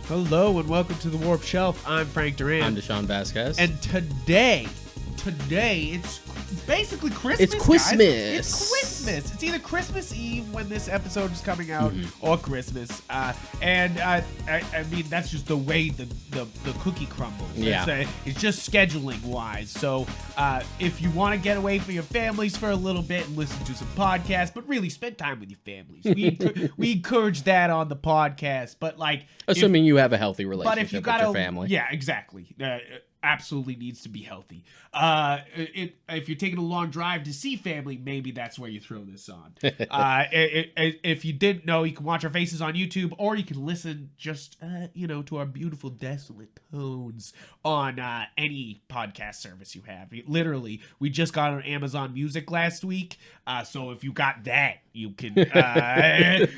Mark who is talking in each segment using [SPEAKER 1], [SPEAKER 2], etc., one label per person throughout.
[SPEAKER 1] Hello and welcome to the Warp Shelf. I'm Frank Duran.
[SPEAKER 2] I'm Deshaun Vasquez.
[SPEAKER 1] And today it's basically Christmas.
[SPEAKER 2] It's Christmas.
[SPEAKER 1] Guys. It's Christmas. It's either Christmas Eve when this episode is coming out or Christmas. I mean, that's just the way the cookie crumbles.
[SPEAKER 2] Yeah.
[SPEAKER 1] It's just scheduling wise. So if you want to get away from your families for a little bit and listen to some podcasts, but really spend time with your families. We encourage that on the podcast. But like,
[SPEAKER 2] assuming you have a healthy relationship
[SPEAKER 1] but if you
[SPEAKER 2] with
[SPEAKER 1] gotta,
[SPEAKER 2] your family.
[SPEAKER 1] Yeah, exactly. Absolutely needs to be healthy. If you're taking a long drive to see family, maybe that's where you throw this on. If you didn't know, you can watch our faces on YouTube, or you can listen just to our beautiful desolate tones on any podcast service you have. Literally, we just got on Amazon Music last week, so if you got that, you can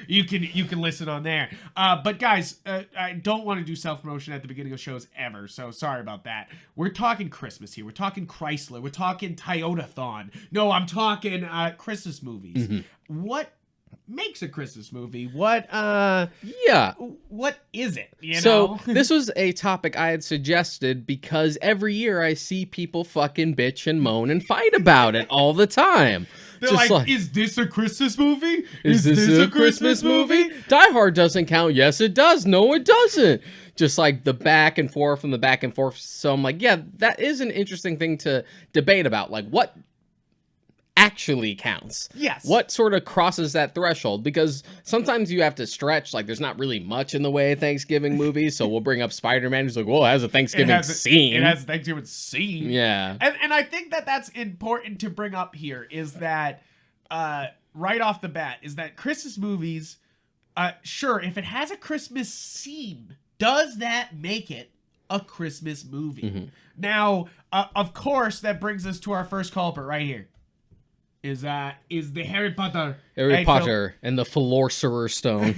[SPEAKER 1] you can listen on there. But guys, I don't want to do self promotion at the beginning of shows ever, so sorry about that. We're talking Christmas here. We're talking Chrysler. We're talking Toyota-thon. No, I'm talking Christmas movies. Mm-hmm. What makes a Christmas movie? What is it?
[SPEAKER 2] So this was a topic I had suggested because every year I see people fucking bitch and moan and fight about it all the time.
[SPEAKER 1] They're like, is this a Christmas movie?
[SPEAKER 2] Is this a Christmas movie? Die Hard doesn't count. Yes, it does. No, it doesn't. Just like the back and forth and the back and forth. So I'm like, yeah, that is an interesting thing to debate about. Like, what actually counts?
[SPEAKER 1] Yes.
[SPEAKER 2] What sort of crosses that threshold? Because sometimes you have to stretch. Like, there's not really much in the way of Thanksgiving movies. So we'll bring up Spider-Man. He's like, well, it has a Thanksgiving scene.
[SPEAKER 1] It has a Thanksgiving scene.
[SPEAKER 2] Yeah.
[SPEAKER 1] And I think that's important to bring up here is that right off the bat is that Christmas movies, sure, if it has a Christmas scene, does that make it a Christmas movie? Mm-hmm. Now, of course, that brings us to our first culprit right here. Is the Harry Potter
[SPEAKER 2] and the Philosopher's Stone.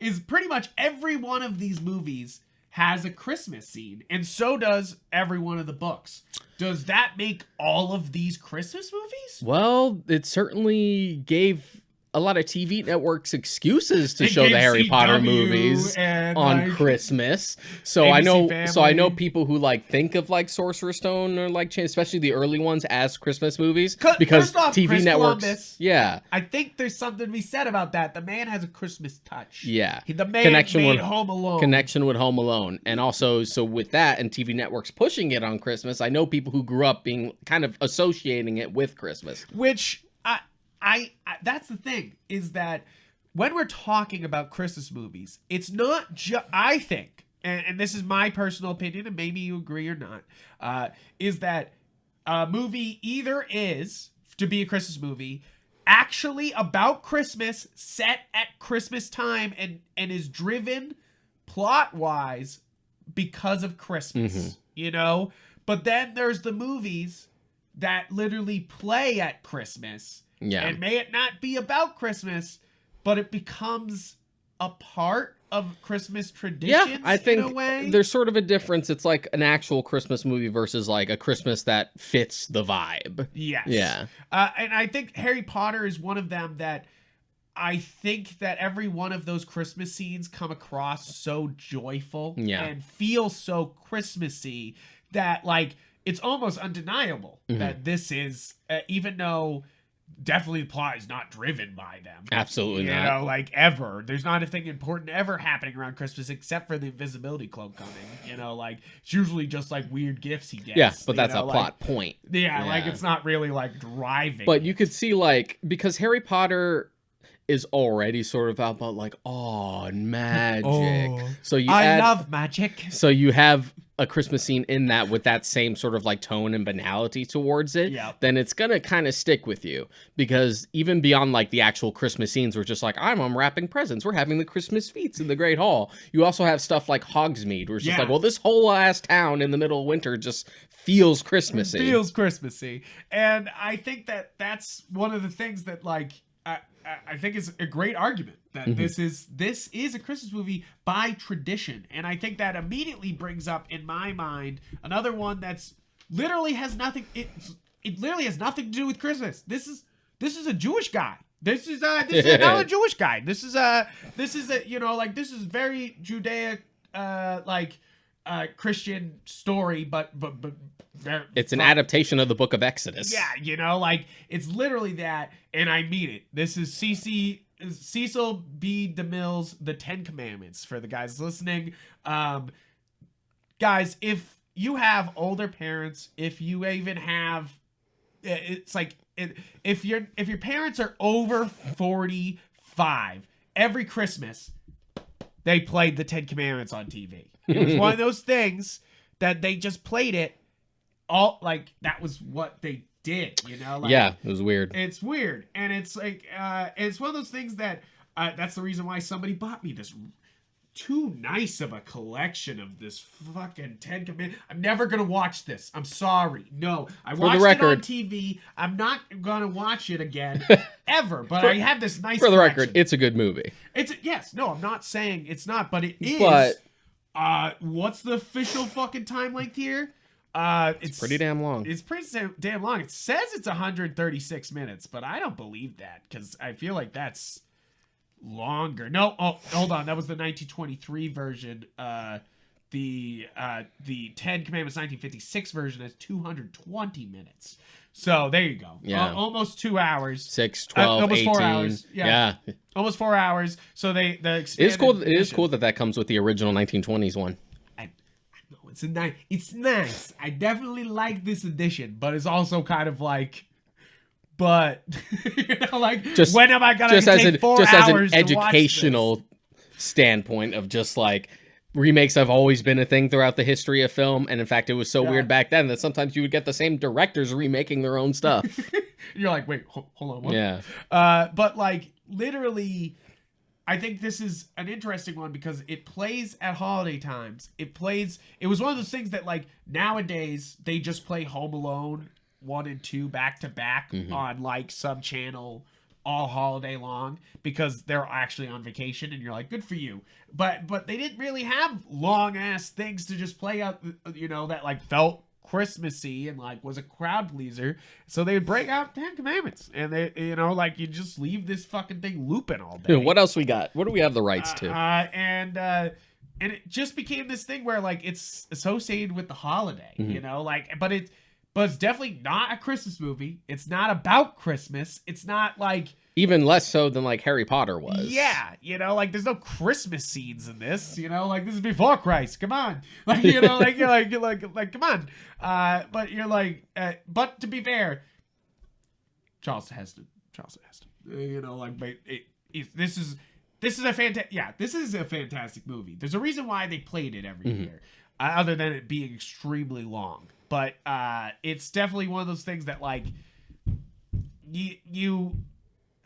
[SPEAKER 1] is pretty much every one of these movies has a Christmas scene, and so does every one of the books. Does that make all of these Christmas movies?
[SPEAKER 2] Well, it certainly gave a lot of TV networks excuses to show the Harry Potter movies on Christmas. So I know people who like think of like Sorcerer's Stone or like especially the early ones as Christmas movies because
[SPEAKER 1] first off,
[SPEAKER 2] TV
[SPEAKER 1] Chris
[SPEAKER 2] networks.
[SPEAKER 1] Columbus,
[SPEAKER 2] yeah,
[SPEAKER 1] I think there's something to be said about that. The man has a Christmas touch.
[SPEAKER 2] Yeah,
[SPEAKER 1] the man made Home Alone.
[SPEAKER 2] Connection with Home Alone, and also so with that and TV networks pushing it on Christmas, I know people who grew up being kind of associating it with Christmas,
[SPEAKER 1] which. I that's the thing is that when we're talking about Christmas movies, it's not just, I think, and this is my personal opinion, and maybe you agree or not, is that a movie either is, to be a Christmas movie, actually about Christmas, set at Christmas time, and is driven plot-wise because of Christmas, But then there's the movies that literally play at Christmas. Yeah. And may it not be about Christmas, but it becomes a part of Christmas traditions.
[SPEAKER 2] Yeah, I think
[SPEAKER 1] in a way.
[SPEAKER 2] There's sort of a difference. It's like an actual Christmas movie versus like a Christmas that fits the vibe.
[SPEAKER 1] Yes.
[SPEAKER 2] Yeah.
[SPEAKER 1] And I think Harry Potter is one of them that I think that every one of those Christmas scenes come across so joyful and feel so Christmassy that like it's almost undeniable that this is, even though definitely the plot is not driven by them.
[SPEAKER 2] Absolutely not.
[SPEAKER 1] Like ever. There's not anything important ever happening around Christmas except for the invisibility cloak coming. Like it's usually just like weird gifts he gets.
[SPEAKER 2] Yeah, but that's a plot point.
[SPEAKER 1] Yeah, like it's not really like driving.
[SPEAKER 2] But you could see like, because Harry Potter is already sort of about like, magic. So I
[SPEAKER 1] love magic.
[SPEAKER 2] So you have a Christmas scene in that with that same sort of like tone and banality towards it, then it's gonna kind of stick with you. Because even beyond like the actual Christmas scenes, we're just like, I'm unwrapping presents, we're having the Christmas feats in the Great Hall. You also have stuff like Hogsmeade, where it's just like, well, this whole ass town in the middle of winter just feels Christmassy.
[SPEAKER 1] And I think that that's one of the things that like I think is a great argument that this is a Christmas movie by tradition. And I think that immediately brings up in my mind another one that's literally has nothing. It literally has nothing to do with Christmas. This is a Jewish guy. This is another Jewish guy. This is very Judaic Christian story, but
[SPEAKER 2] it's an adaptation of the Book of Exodus.
[SPEAKER 1] Yeah, you know, like it's literally that, and I mean it. This is Cecil B. DeMille's The Ten Commandments for the guys listening. Guys, if you have older parents, if you even have, it's like if your parents are over 45, every Christmas they played the Ten Commandments on TV. It was one of those things that they just played it all, like that was what they did, you know? Like,
[SPEAKER 2] yeah, it was weird.
[SPEAKER 1] It's weird. And it's like, it's one of those things that, that's the reason why somebody bought me this too nice of a collection of this fucking Ten Commandments. I'm never going to watch this. I'm sorry. No, I watched it on TV. I'm not going to watch it again ever, but I have this nice
[SPEAKER 2] For the
[SPEAKER 1] collection.
[SPEAKER 2] record, it's a good movie.
[SPEAKER 1] Yes, no, I'm not saying it's not, but it is.
[SPEAKER 2] But
[SPEAKER 1] what's the official fucking time length here?
[SPEAKER 2] It's pretty damn long.
[SPEAKER 1] It's pretty damn long. It says it's 136 minutes, but I don't believe that because I feel like that's longer. No, hold on. That was the 1923 version. The Ten Commandments 1956 version has 220 minutes. So there you go.
[SPEAKER 2] Yeah.
[SPEAKER 1] Almost 2 hours.
[SPEAKER 2] 6, 12,
[SPEAKER 1] almost
[SPEAKER 2] 18.
[SPEAKER 1] 4 hours. Yeah. Almost 4 hours. So the
[SPEAKER 2] It is cool. It is cool that comes with the original 1920s one.
[SPEAKER 1] I know it's nice. I definitely like this edition, but it's also kind of like, but you know, like when am I gonna take 4 hours
[SPEAKER 2] as an
[SPEAKER 1] to watch
[SPEAKER 2] educational standpoint of just like remakes have always been a thing throughout the history of film, and in fact, it was so weird back then that sometimes you would get the same directors remaking their own stuff.
[SPEAKER 1] You're like, wait, hold on, what?
[SPEAKER 2] Yeah.
[SPEAKER 1] But like literally, I think this is an interesting one because it plays at holiday times. It was one of those things that like nowadays they just play Home Alone 1 and 2 back to back on like some channel all holiday long because they're actually on vacation and you're like, good for you. But they didn't really have long ass things to just play out, you know, that like felt Christmassy and like was a crowd pleaser. So they would break out Ten Commandments and they, you know, like you just leave this fucking thing looping all day.
[SPEAKER 2] What else we got? What do we have the rights to?
[SPEAKER 1] And it just became this thing where like it's associated with the holiday, you know, like, but it's definitely not a Christmas movie. It's not about Christmas. It's not like
[SPEAKER 2] even less so than like Harry Potter was.
[SPEAKER 1] Yeah, you know, like there's no Christmas scenes in this. You know, like this is before Christ. Come on, like you know, like you're like come on. But you're like, but to be fair, Charleston Heston. You know, like this is a fantastic movie. There's a reason why they played it every year, other than it being extremely long. But it's definitely one of those things that like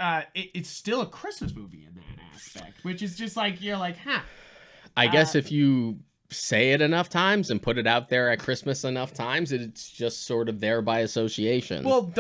[SPEAKER 1] it's still a Christmas movie in that aspect, which is just like you're like, huh.
[SPEAKER 2] I guess if you say it enough times and put it out there at Christmas enough times, it's just sort of there by association.
[SPEAKER 1] Well,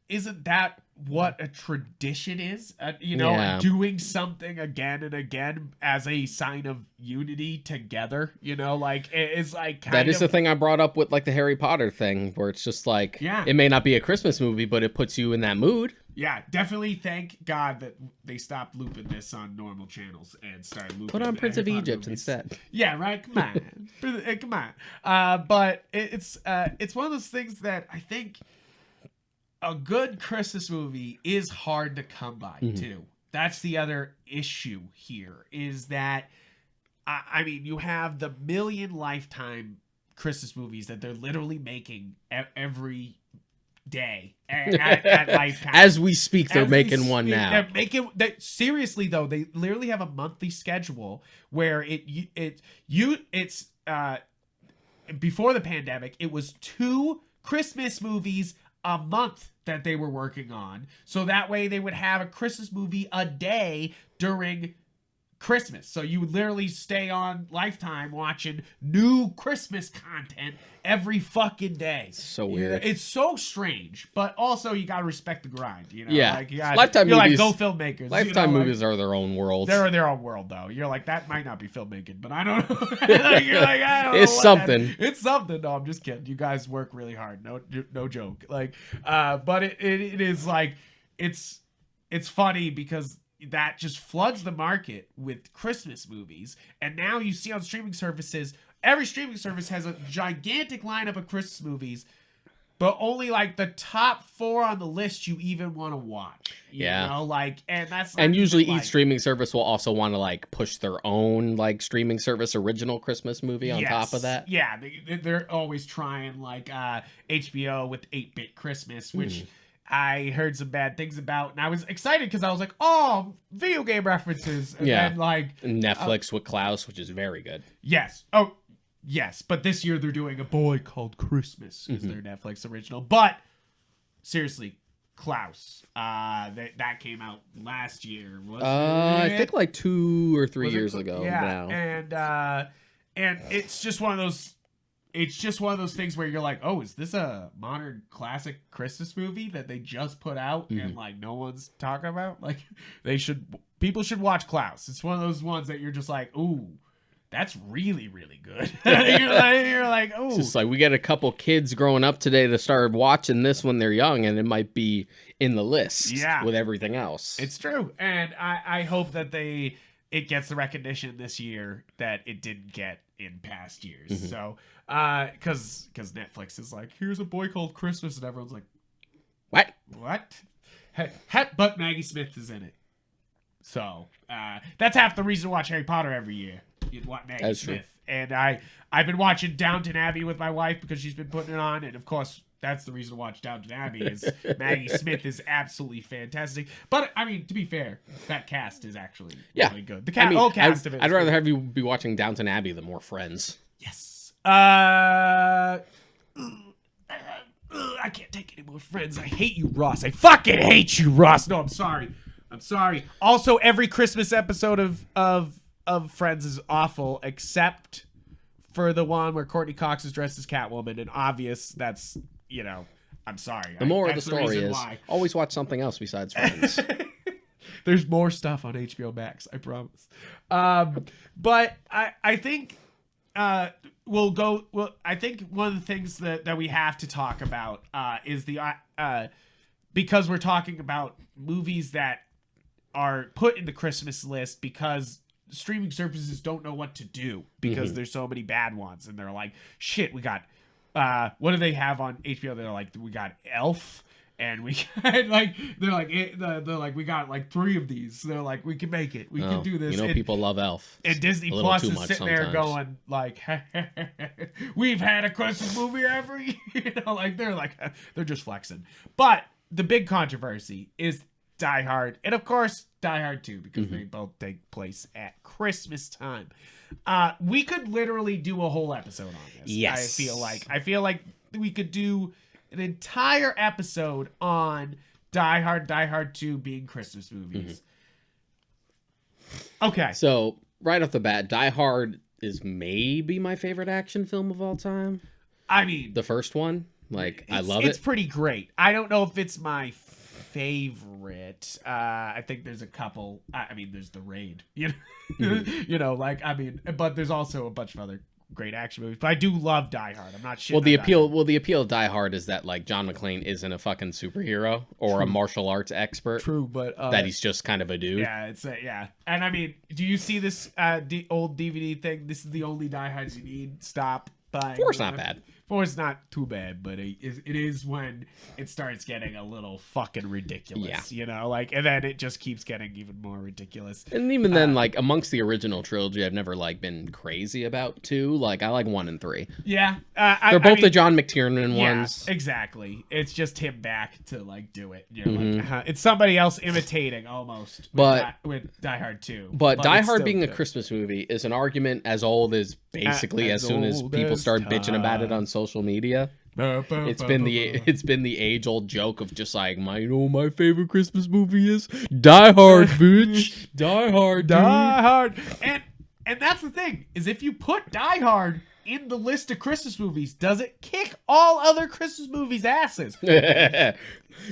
[SPEAKER 1] isn't that what a tradition is? You know, doing something again and again as a sign of unity together. You know, like it's like
[SPEAKER 2] that is the thing I brought up with like the Harry Potter thing, where it's just like, it may not be a Christmas movie, but it puts you in that mood.
[SPEAKER 1] Yeah, definitely. Thank God that they stopped looping this on normal channels and started looping.
[SPEAKER 2] Put on Prince of Egypt
[SPEAKER 1] movies
[SPEAKER 2] instead.
[SPEAKER 1] Yeah, right. Come on, come on. But it's one of those things that I think a good Christmas movie is hard to come by too. That's the other issue here is that I mean you have the million Lifetime Christmas movies that they're literally making every day at Lifetime.
[SPEAKER 2] As we speak, they're making one now.
[SPEAKER 1] They're making seriously though. They literally have a monthly schedule where it's before the pandemic. It was 2 Christmas movies a month that they were working on, so that way they would have a Christmas movie a day during Christmas. So you would literally stay on Lifetime watching new Christmas content every fucking day.
[SPEAKER 2] So weird.
[SPEAKER 1] It's so strange, but also you gotta respect the grind. You know,
[SPEAKER 2] yeah.
[SPEAKER 1] like you gotta,
[SPEAKER 2] Lifetime
[SPEAKER 1] you're
[SPEAKER 2] movies,
[SPEAKER 1] like go filmmakers.
[SPEAKER 2] Lifetime movies are their own world.
[SPEAKER 1] They're their own world, though. You're like that might not be filmmaking, but I don't know. You're like I don't know.
[SPEAKER 2] It's something.
[SPEAKER 1] It's something. No, I'm just kidding. You guys work really hard. No joke. Like, but it is like it's funny because that just floods the market with Christmas movies. And now you see on streaming services, every streaming service has a gigantic lineup of Christmas movies, but only like the top 4 on the list you even want to watch. You know, like, and that's
[SPEAKER 2] and usually each streaming service will also want to like push their own like streaming service original Christmas movie on top of that.
[SPEAKER 1] Yeah, they're always trying, like HBO with 8-Bit Christmas, which I heard some bad things about, and I was excited because I was like, oh, video game references. And then, like
[SPEAKER 2] Netflix with Klaus, which is very good.
[SPEAKER 1] Yes. Oh, yes, but this year they're doing A Boy Called Christmas is their Netflix original. But seriously, Klaus, that came out last year.
[SPEAKER 2] I think like 2 or 3 years ago.
[SPEAKER 1] Yeah, now. And it's just one of those. It's just one of those things where you're like, oh, is this a modern classic Christmas movie that they just put out and like no one's talking about? Like, people should watch Klaus. It's one of those ones that you're just like, ooh. That's really, really good. you're like, oh.
[SPEAKER 2] It's just like we get a couple kids growing up today to start watching this when they're young, and it might be in the list with everything else.
[SPEAKER 1] It's true. And I hope that it gets the recognition this year that it didn't get in past years. So, because Netflix is like, here's A Boy Called Christmas, and everyone's like, What? But Maggie Smith is in it. So, that's half the reason to watch Harry Potter every year. You'd want Maggie Smith. True. And I've been watching Downton Abbey with my wife because she's been putting it on, and of course that's the reason to watch Downton Abbey is Maggie Smith is absolutely fantastic. But I mean, to be fair, that cast is actually really good. The whole cast of it.
[SPEAKER 2] I'd rather have you be watching Downton Abbey than more Friends.
[SPEAKER 1] Yes. I can't take any more Friends. I hate you, Ross. I fucking hate you, Ross. No, I'm sorry. Also, every Christmas episode of Friends is awful, except for the one where Courtney Cox is dressed as Catwoman, and obvious that's, I'm sorry.
[SPEAKER 2] The moral of the story is always watch something else besides Friends.
[SPEAKER 1] There's more stuff on HBO Max, I promise. But I think I think one of the things that we have to talk about is because we're talking about movies that are put in the Christmas list because streaming services don't know what to do because there's so many bad ones, and they're like, shit, we got what do they have on HBO? They're like, we got Elf, and we got they're like we got like 3 of these. They're like, we can make it, we can do this.
[SPEAKER 2] People love Elf,
[SPEAKER 1] and Disney Plus is sitting there going like, we've had a Christmas movie every they're just flexing. But the big controversy is Die Hard, and of course Die Hard 2, because they both take place at Christmas time. We could literally do a whole episode on this.
[SPEAKER 2] Yes.
[SPEAKER 1] I feel like we could do an entire episode on Die Hard 2 being Christmas movies. Okay.
[SPEAKER 2] So, right off the bat, Die Hard is maybe my favorite action film of all time.
[SPEAKER 1] I mean,
[SPEAKER 2] the first one, I love it.
[SPEAKER 1] It's pretty great. I don't know if it's my favorite. I think there's a couple. I mean, there's The Raid. But there's also a bunch of other great action movies. But I do love Die Hard. I'm not shitting.
[SPEAKER 2] The appeal of Die Hard is that John McClane isn't a fucking superhero or a martial arts expert.
[SPEAKER 1] True, but
[SPEAKER 2] that he's just kind of a dude.
[SPEAKER 1] Yeah, And I mean, do you see this old DVD thing? This is the only Die Hards you need. Stop buying.
[SPEAKER 2] 4's not bad.
[SPEAKER 1] 4's not too bad, but it is when it starts getting a little fucking ridiculous, and then it just keeps getting even more ridiculous.
[SPEAKER 2] And even then, amongst the original trilogy, I've never been crazy about 2. I like 1 and 3.
[SPEAKER 1] Yeah,
[SPEAKER 2] they're both the John McTiernan ones.
[SPEAKER 1] Exactly. It's just him back to do it. It's somebody else imitating almost. With Die Hard 2.
[SPEAKER 2] But Die Hard being a Christmas movie is an argument as old as basically as soon as people start bitching about it on social media. It's been the age-old joke of just my favorite Christmas movie is Die Hard, bitch. Die Hard, dude.
[SPEAKER 1] Die Hard. And that's the thing, is if you put Die Hard in the list of Christmas movies, does it kick all other Christmas movies' asses?
[SPEAKER 2] In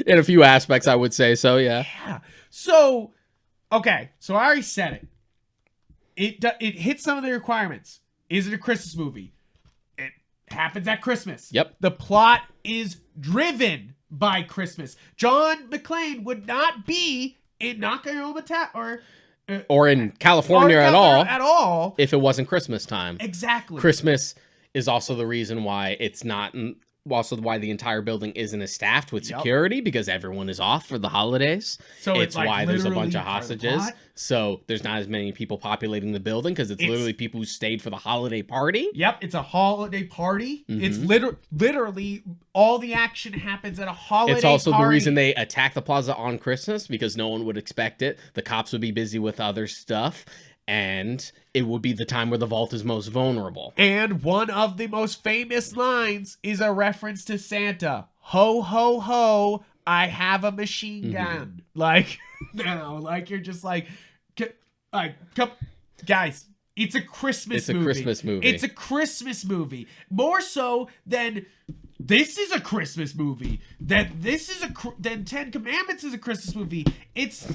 [SPEAKER 2] a few aspects, I would say so, yeah.
[SPEAKER 1] Yeah. So, okay, so I already said it. It hits some of the requirements. Is it a Christmas movie? It happens at Christmas.
[SPEAKER 2] Yep.
[SPEAKER 1] The plot is driven by Christmas. John McClane would not be in Nakayama
[SPEAKER 2] or in California at all.
[SPEAKER 1] At all.
[SPEAKER 2] If it wasn't Christmas time.
[SPEAKER 1] Exactly.
[SPEAKER 2] Christmas is also the reason why it's not, also why the entire building isn't as staffed with security, because everyone is off for the holidays.
[SPEAKER 1] So
[SPEAKER 2] it's
[SPEAKER 1] like
[SPEAKER 2] why there's a bunch of hostages. So there's not as many people populating the building, because it's literally people who stayed for the holiday party.
[SPEAKER 1] Yep, it's a holiday party. It's literally all the action happens at a holiday party.
[SPEAKER 2] It's also the reason they attack the plaza on Christmas, because no one would expect it. The cops would be busy with other stuff. And it would be the time where the vault is most vulnerable.
[SPEAKER 1] And one of the most famous lines is a reference to Santa. Ho, ho, ho, I have a machine gun. Like, no, like, you're just like, come, guys, it's a Christmas movie.
[SPEAKER 2] It's a Christmas movie.
[SPEAKER 1] It's a Christmas movie. More so than this is a Christmas movie. Then Ten Commandments is a Christmas movie. It's...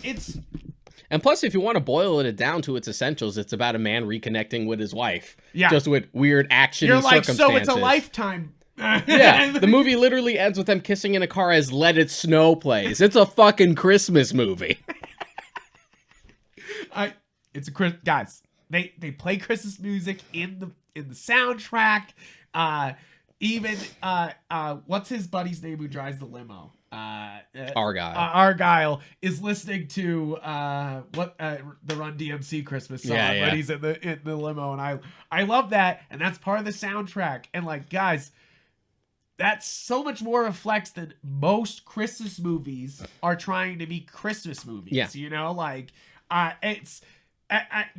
[SPEAKER 2] And plus, if you want to boil it down to its essentials, it's about a man reconnecting with his wife. Yeah. Just with weird action and circumstances.
[SPEAKER 1] So it's a Lifetime.
[SPEAKER 2] Yeah. The movie literally ends with them kissing in a car as Let It Snow plays. It's a fucking Christmas movie.
[SPEAKER 1] Guys, they play Christmas music in the soundtrack. Even what's his buddy's name who drives the limo?
[SPEAKER 2] Argyle.
[SPEAKER 1] Argyle is listening to the Run DMC Christmas song when he's in the limo, and I love that, and that's part of the soundtrack. And like, guys, that's so much more reflects than most Christmas movies are trying to be Christmas movies.
[SPEAKER 2] Yeah.
[SPEAKER 1] You know, like it's.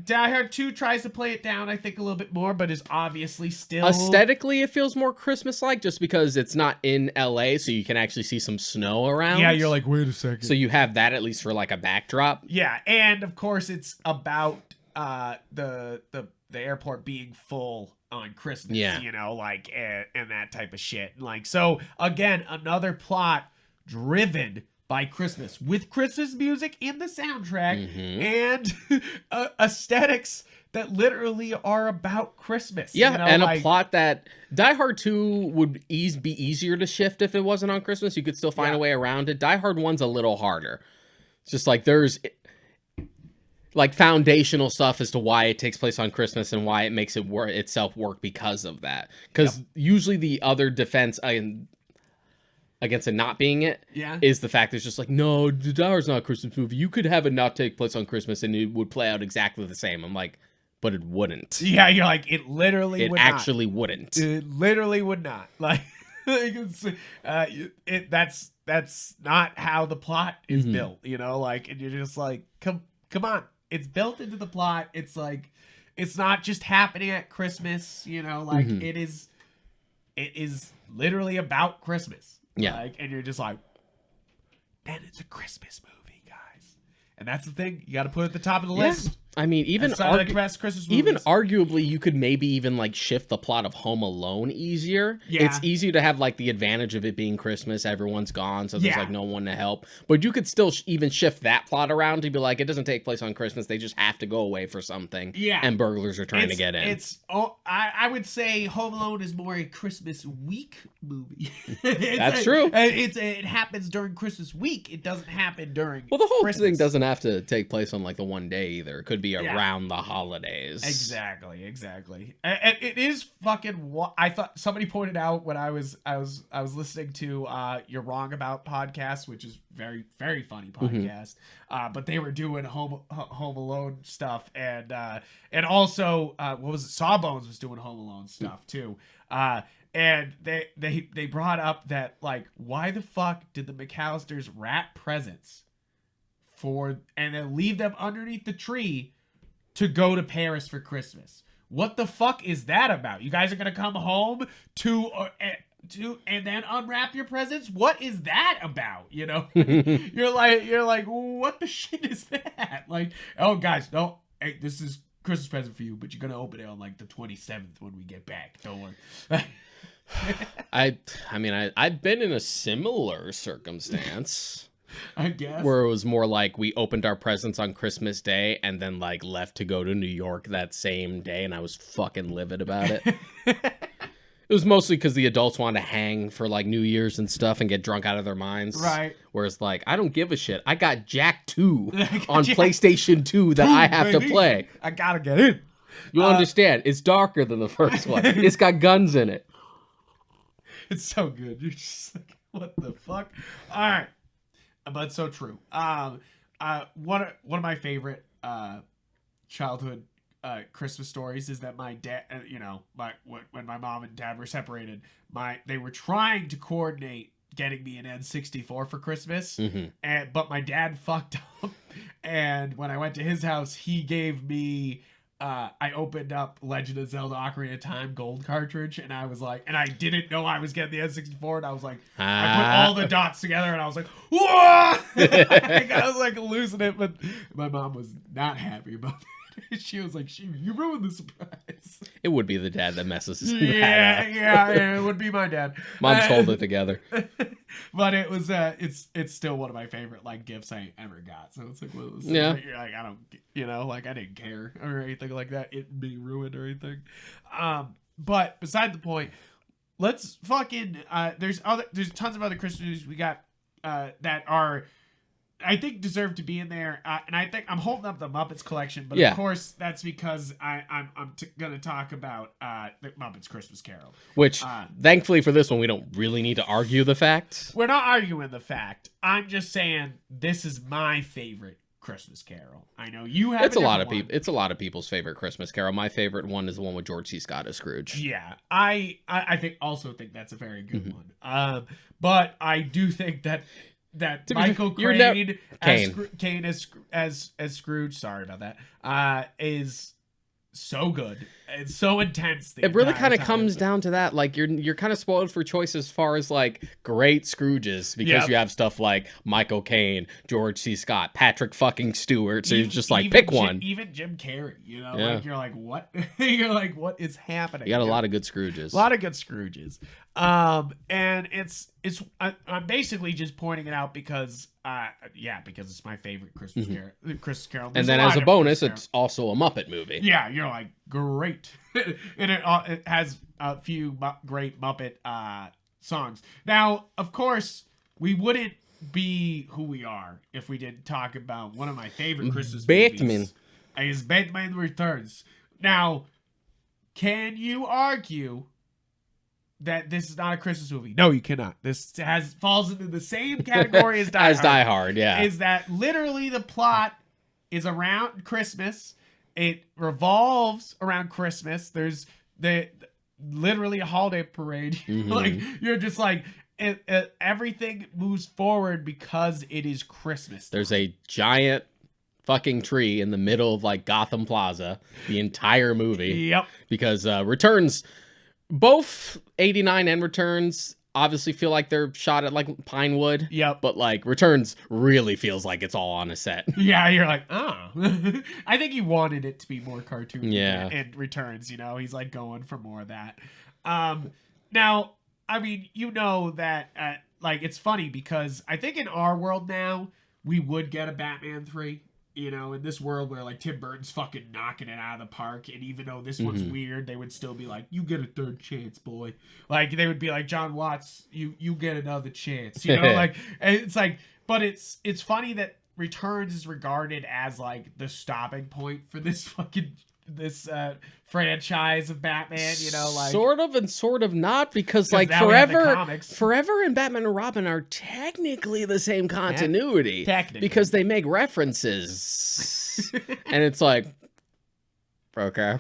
[SPEAKER 1] Die Hard 2 tries to play it down, I think, a little bit more, but is obviously still...
[SPEAKER 2] Aesthetically, it feels more Christmas-like just because it's not in LA, so you can actually see some snow around.
[SPEAKER 1] Yeah, you're like, wait a second.
[SPEAKER 2] So you have that at least for like a backdrop.
[SPEAKER 1] Yeah, and of course it's about the airport being full on Christmas, you know, like, and that type of shit. Like, so, again, another plot driven by Christmas, with Christmas music in the soundtrack and aesthetics that literally are about Christmas.
[SPEAKER 2] Yeah,
[SPEAKER 1] you know,
[SPEAKER 2] and a plot that Die Hard 2 would be easier to shift if it wasn't on Christmas. You could still find a way around it. Die Hard 1's a little harder. It's just like there's like foundational stuff as to why it takes place on Christmas and why it makes it itself work because of that. Because usually the other defense against it not being it is the fact that it's just like, no, Die Hard's not a Christmas movie. You could have it not take place on Christmas and it would play out exactly the same. I'm like, but it wouldn't.
[SPEAKER 1] Yeah, you're like, it literally would
[SPEAKER 2] actually wouldn't.
[SPEAKER 1] It literally would not. Like, that's not how the plot is built, you know? Like, and you're just like, come on. It's built into the plot. It's like, it's not just happening at Christmas, you know? Like, it is literally about Christmas.
[SPEAKER 2] Yeah.
[SPEAKER 1] Like, and you're just like, man, it's a Christmas movie, guys. And that's the thing. You got to put it at the top of the list.
[SPEAKER 2] I mean, even arguably, you could maybe even like shift the plot of Home Alone easier. Yeah. It's easier to have like the advantage of it being Christmas. Everyone's gone, so there's like no one to help. But you could still even shift that plot around to be like, it doesn't take place on Christmas. They just have to go away for something. Yeah. And burglars are trying to get in.
[SPEAKER 1] I would say Home Alone is more a Christmas week movie.
[SPEAKER 2] That's true.
[SPEAKER 1] It happens during Christmas week. It doesn't happen during
[SPEAKER 2] the whole
[SPEAKER 1] Christmas.
[SPEAKER 2] thing doesn't have to take place on like the one day either. It could be around the holidays.
[SPEAKER 1] Exactly. And it is fucking. I thought somebody pointed out when I was listening to You're Wrong About podcast, which is very, very funny podcast. But they were doing Home Alone stuff, and also what was it? Sawbones was doing Home Alone stuff too. And they brought up that, like, why the fuck did the McAllisters wrap presents and then leave them underneath the tree to go to Paris for Christmas? What the fuck is that about? You guys are gonna come home to and then unwrap your presents? What is that about? You know, you're like, what the shit is that? Like, oh guys, no, hey, this is Christmas present for you, but you're gonna open it on like the 27th when we get back. Don't worry.
[SPEAKER 2] I mean, I've been in a similar circumstance.
[SPEAKER 1] I guess.
[SPEAKER 2] Where it was more like we opened our presents on Christmas Day and then like left to go to New York that same day, and I was fucking livid about it. It was mostly because the adults wanted to hang for like New Year's and stuff and get drunk out of their minds.
[SPEAKER 1] Right.
[SPEAKER 2] Whereas like, I don't give a shit. I got Jack 2 on PlayStation 2 that I have to play.
[SPEAKER 1] I gotta get in.
[SPEAKER 2] You'll understand. It's darker than the first one. It's got guns in it.
[SPEAKER 1] It's so good. You're just like, what the fuck? All right. But it's so true. One of my favorite childhood Christmas stories is that my dad, when my mom and dad were separated, they were trying to coordinate getting me an N64 for Christmas, but my dad fucked up, and when I went to his house, he gave me. I opened up Legend of Zelda: Ocarina of Time gold cartridge, and I was like, and I didn't know I was getting the N64, and I was like, I put all the dots together, and I was like, whoa! I was like losing it, but my mom was not happy about it. She was like, you ruined the surprise.
[SPEAKER 2] It would be the dad that messes
[SPEAKER 1] yeah, it would be my dad.
[SPEAKER 2] Mom's hold it together.
[SPEAKER 1] But it was it's still one of my favorite like gifts I ever got. So it's like one of those things that you're like, I don't like I didn't care or anything like that, it being ruined or anything. But beside the point, let's fucking there's tons of other Christmas movies we got that are I think deserve to be in there, and I think I'm holding up the Muppets collection, but of course that's because I'm gonna talk about the Muppets Christmas Carol,
[SPEAKER 2] which thankfully for this one we don't really need to argue the fact.
[SPEAKER 1] We're not arguing the fact. I'm just saying this is my favorite Christmas Carol. I know you have.
[SPEAKER 2] It's a lot of people. It's a lot of people's favorite Christmas Carol. My favorite one is the one with George C. Scott as Scrooge.
[SPEAKER 1] Yeah, I think that's a very good one. But I do think that Michael Caine as Scrooge, sorry about that, is so good. It's so intense.
[SPEAKER 2] It really kind of comes down to that. Like you're kind of spoiled for choice as far as like great Scrooges because you have stuff like Michael Caine, George C. Scott, Patrick fucking Stewart. So you're just like pick one.
[SPEAKER 1] Even Jim Carrey, like you're like what? You're like what is happening?
[SPEAKER 2] You got a lot of good Scrooges.
[SPEAKER 1] A lot of good Scrooges. And I'm basically just pointing it out because because it's my favorite Christmas Carol.
[SPEAKER 2] And then as a bonus, it's also a Muppet movie.
[SPEAKER 1] Yeah, you're like great. And it has a few great Muppet songs. Now, of course, we wouldn't be who we are if we didn't talk about one of my favorite Christmas movies. Is Batman Returns. Now, can you argue that this is not a Christmas movie? No, you cannot. This falls into the same category as Die Hard.
[SPEAKER 2] As Die Hard, yeah.
[SPEAKER 1] Is that literally the plot is around Christmas. It revolves around Christmas. There's literally a holiday parade. Like you're just like everything moves forward because it is Christmas.
[SPEAKER 2] There's a giant fucking tree in the middle of like Gotham Plaza the entire movie.
[SPEAKER 1] Yep.
[SPEAKER 2] Because Returns, both 89 and Returns obviously feel like they're shot at like Pinewood.
[SPEAKER 1] Yep.
[SPEAKER 2] But like Returns really feels like it's all on a set.
[SPEAKER 1] Yeah, you're like, oh. I think he wanted it to be more cartoony.
[SPEAKER 2] Yeah.
[SPEAKER 1] And Returns, he's like going for more of that. Now, I mean, that like it's funny because I think in our world now we would get a Batman 3. In this world where like Tim Burton's fucking knocking it out of the park, and even though this one's weird, they would still be like, "You get a third chance, boy." Like they would be like, "John Watts, you get another chance." Like it's like, but it's funny that Returns is regarded as like the stopping point for this franchise of Batman. Like
[SPEAKER 2] sort of and sort of not because like Forever and Batman and Robin are technically the same continuity.
[SPEAKER 1] Technically,
[SPEAKER 2] because they make references, and it's like, okay.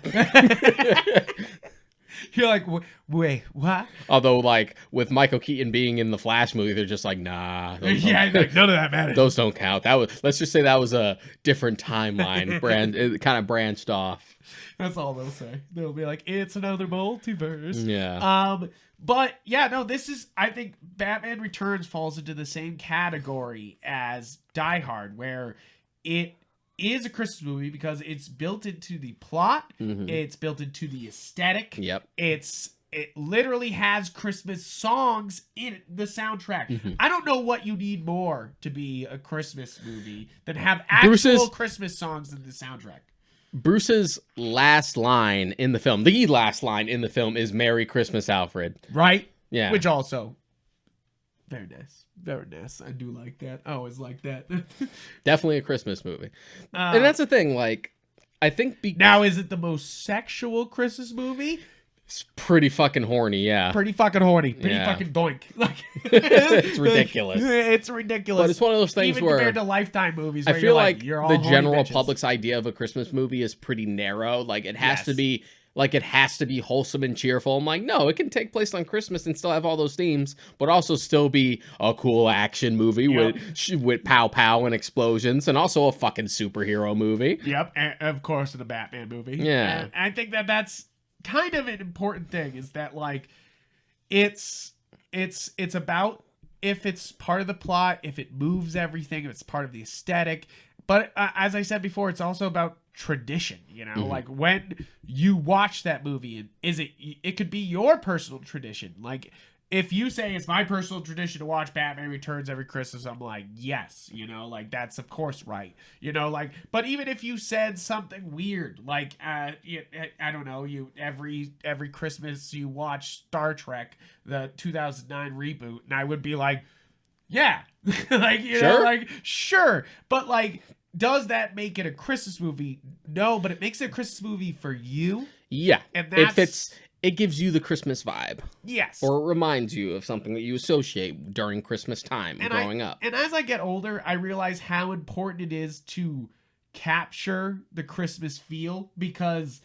[SPEAKER 1] You're like, wait, what?
[SPEAKER 2] Although, like, with Michael Keaton being in the Flash movie, they're just like, nah.
[SPEAKER 1] Like, none of that matters.
[SPEAKER 2] Those don't count. Let's just say that was a different timeline. It kind of branched off.
[SPEAKER 1] That's all they'll say. They'll be like, it's another multiverse.
[SPEAKER 2] Yeah.
[SPEAKER 1] But yeah, no, I think Batman Returns falls into the same category as Die Hard, where it is a Christmas movie because it's built into the plot. It's built into the aesthetic.
[SPEAKER 2] Yep.
[SPEAKER 1] It literally has Christmas songs in the soundtrack. I don't know what you need more to be a Christmas movie than have actual Christmas songs in the soundtrack.
[SPEAKER 2] Bruce's last line in the film, the last line in the film, is "Merry Christmas, Alfred."
[SPEAKER 1] Right?
[SPEAKER 2] Yeah.
[SPEAKER 1] Which also, very nice. Very nice. I do like that. I always like that.
[SPEAKER 2] Definitely a Christmas movie. And that's the thing, like, I think...
[SPEAKER 1] Now, is it the most sexual Christmas movie?
[SPEAKER 2] It's pretty fucking horny, yeah.
[SPEAKER 1] Pretty fucking horny. Pretty fucking doink. Like,
[SPEAKER 2] it's ridiculous.
[SPEAKER 1] It's ridiculous.
[SPEAKER 2] But it's one of those things
[SPEAKER 1] even
[SPEAKER 2] where...
[SPEAKER 1] compared to Lifetime movies, where
[SPEAKER 2] I feel like
[SPEAKER 1] you're all
[SPEAKER 2] the general
[SPEAKER 1] bitches.
[SPEAKER 2] public's idea of a Christmas movie is pretty narrow. Like, it has to be... Like, it has to be wholesome and cheerful. I'm like, no, it can take place on Christmas and still have all those themes, but also still be a cool action movie with pow-pow and explosions, and also a fucking superhero movie.
[SPEAKER 1] Yep, and of course, in a Batman movie.
[SPEAKER 2] Yeah.
[SPEAKER 1] And I think that that's kind of an important thing, is that, like, it's about if it's part of the plot, if it moves everything, if it's part of the aesthetic. But as I said before, it's also about tradition, you know, like when you watch that movie, and it could be your personal tradition. Like, if you say it's my personal tradition to watch Batman Returns every Christmas, I'm like, yes, you know, like, that's of course right, you know, like, but even if you said something weird, like, I don't know, you every Christmas you watch Star Trek, the 2009 reboot, and I would be like, yeah, like, you know, like, sure, but like, does that make it a Christmas movie? No, but it makes it a Christmas movie for you.
[SPEAKER 2] Yeah,
[SPEAKER 1] and that's...
[SPEAKER 2] It gives you the Christmas vibe.
[SPEAKER 1] Yes.
[SPEAKER 2] Or it reminds you of something that you associate during Christmas time growing up.
[SPEAKER 1] And as I get older, I realize how important it is to capture the Christmas feel, because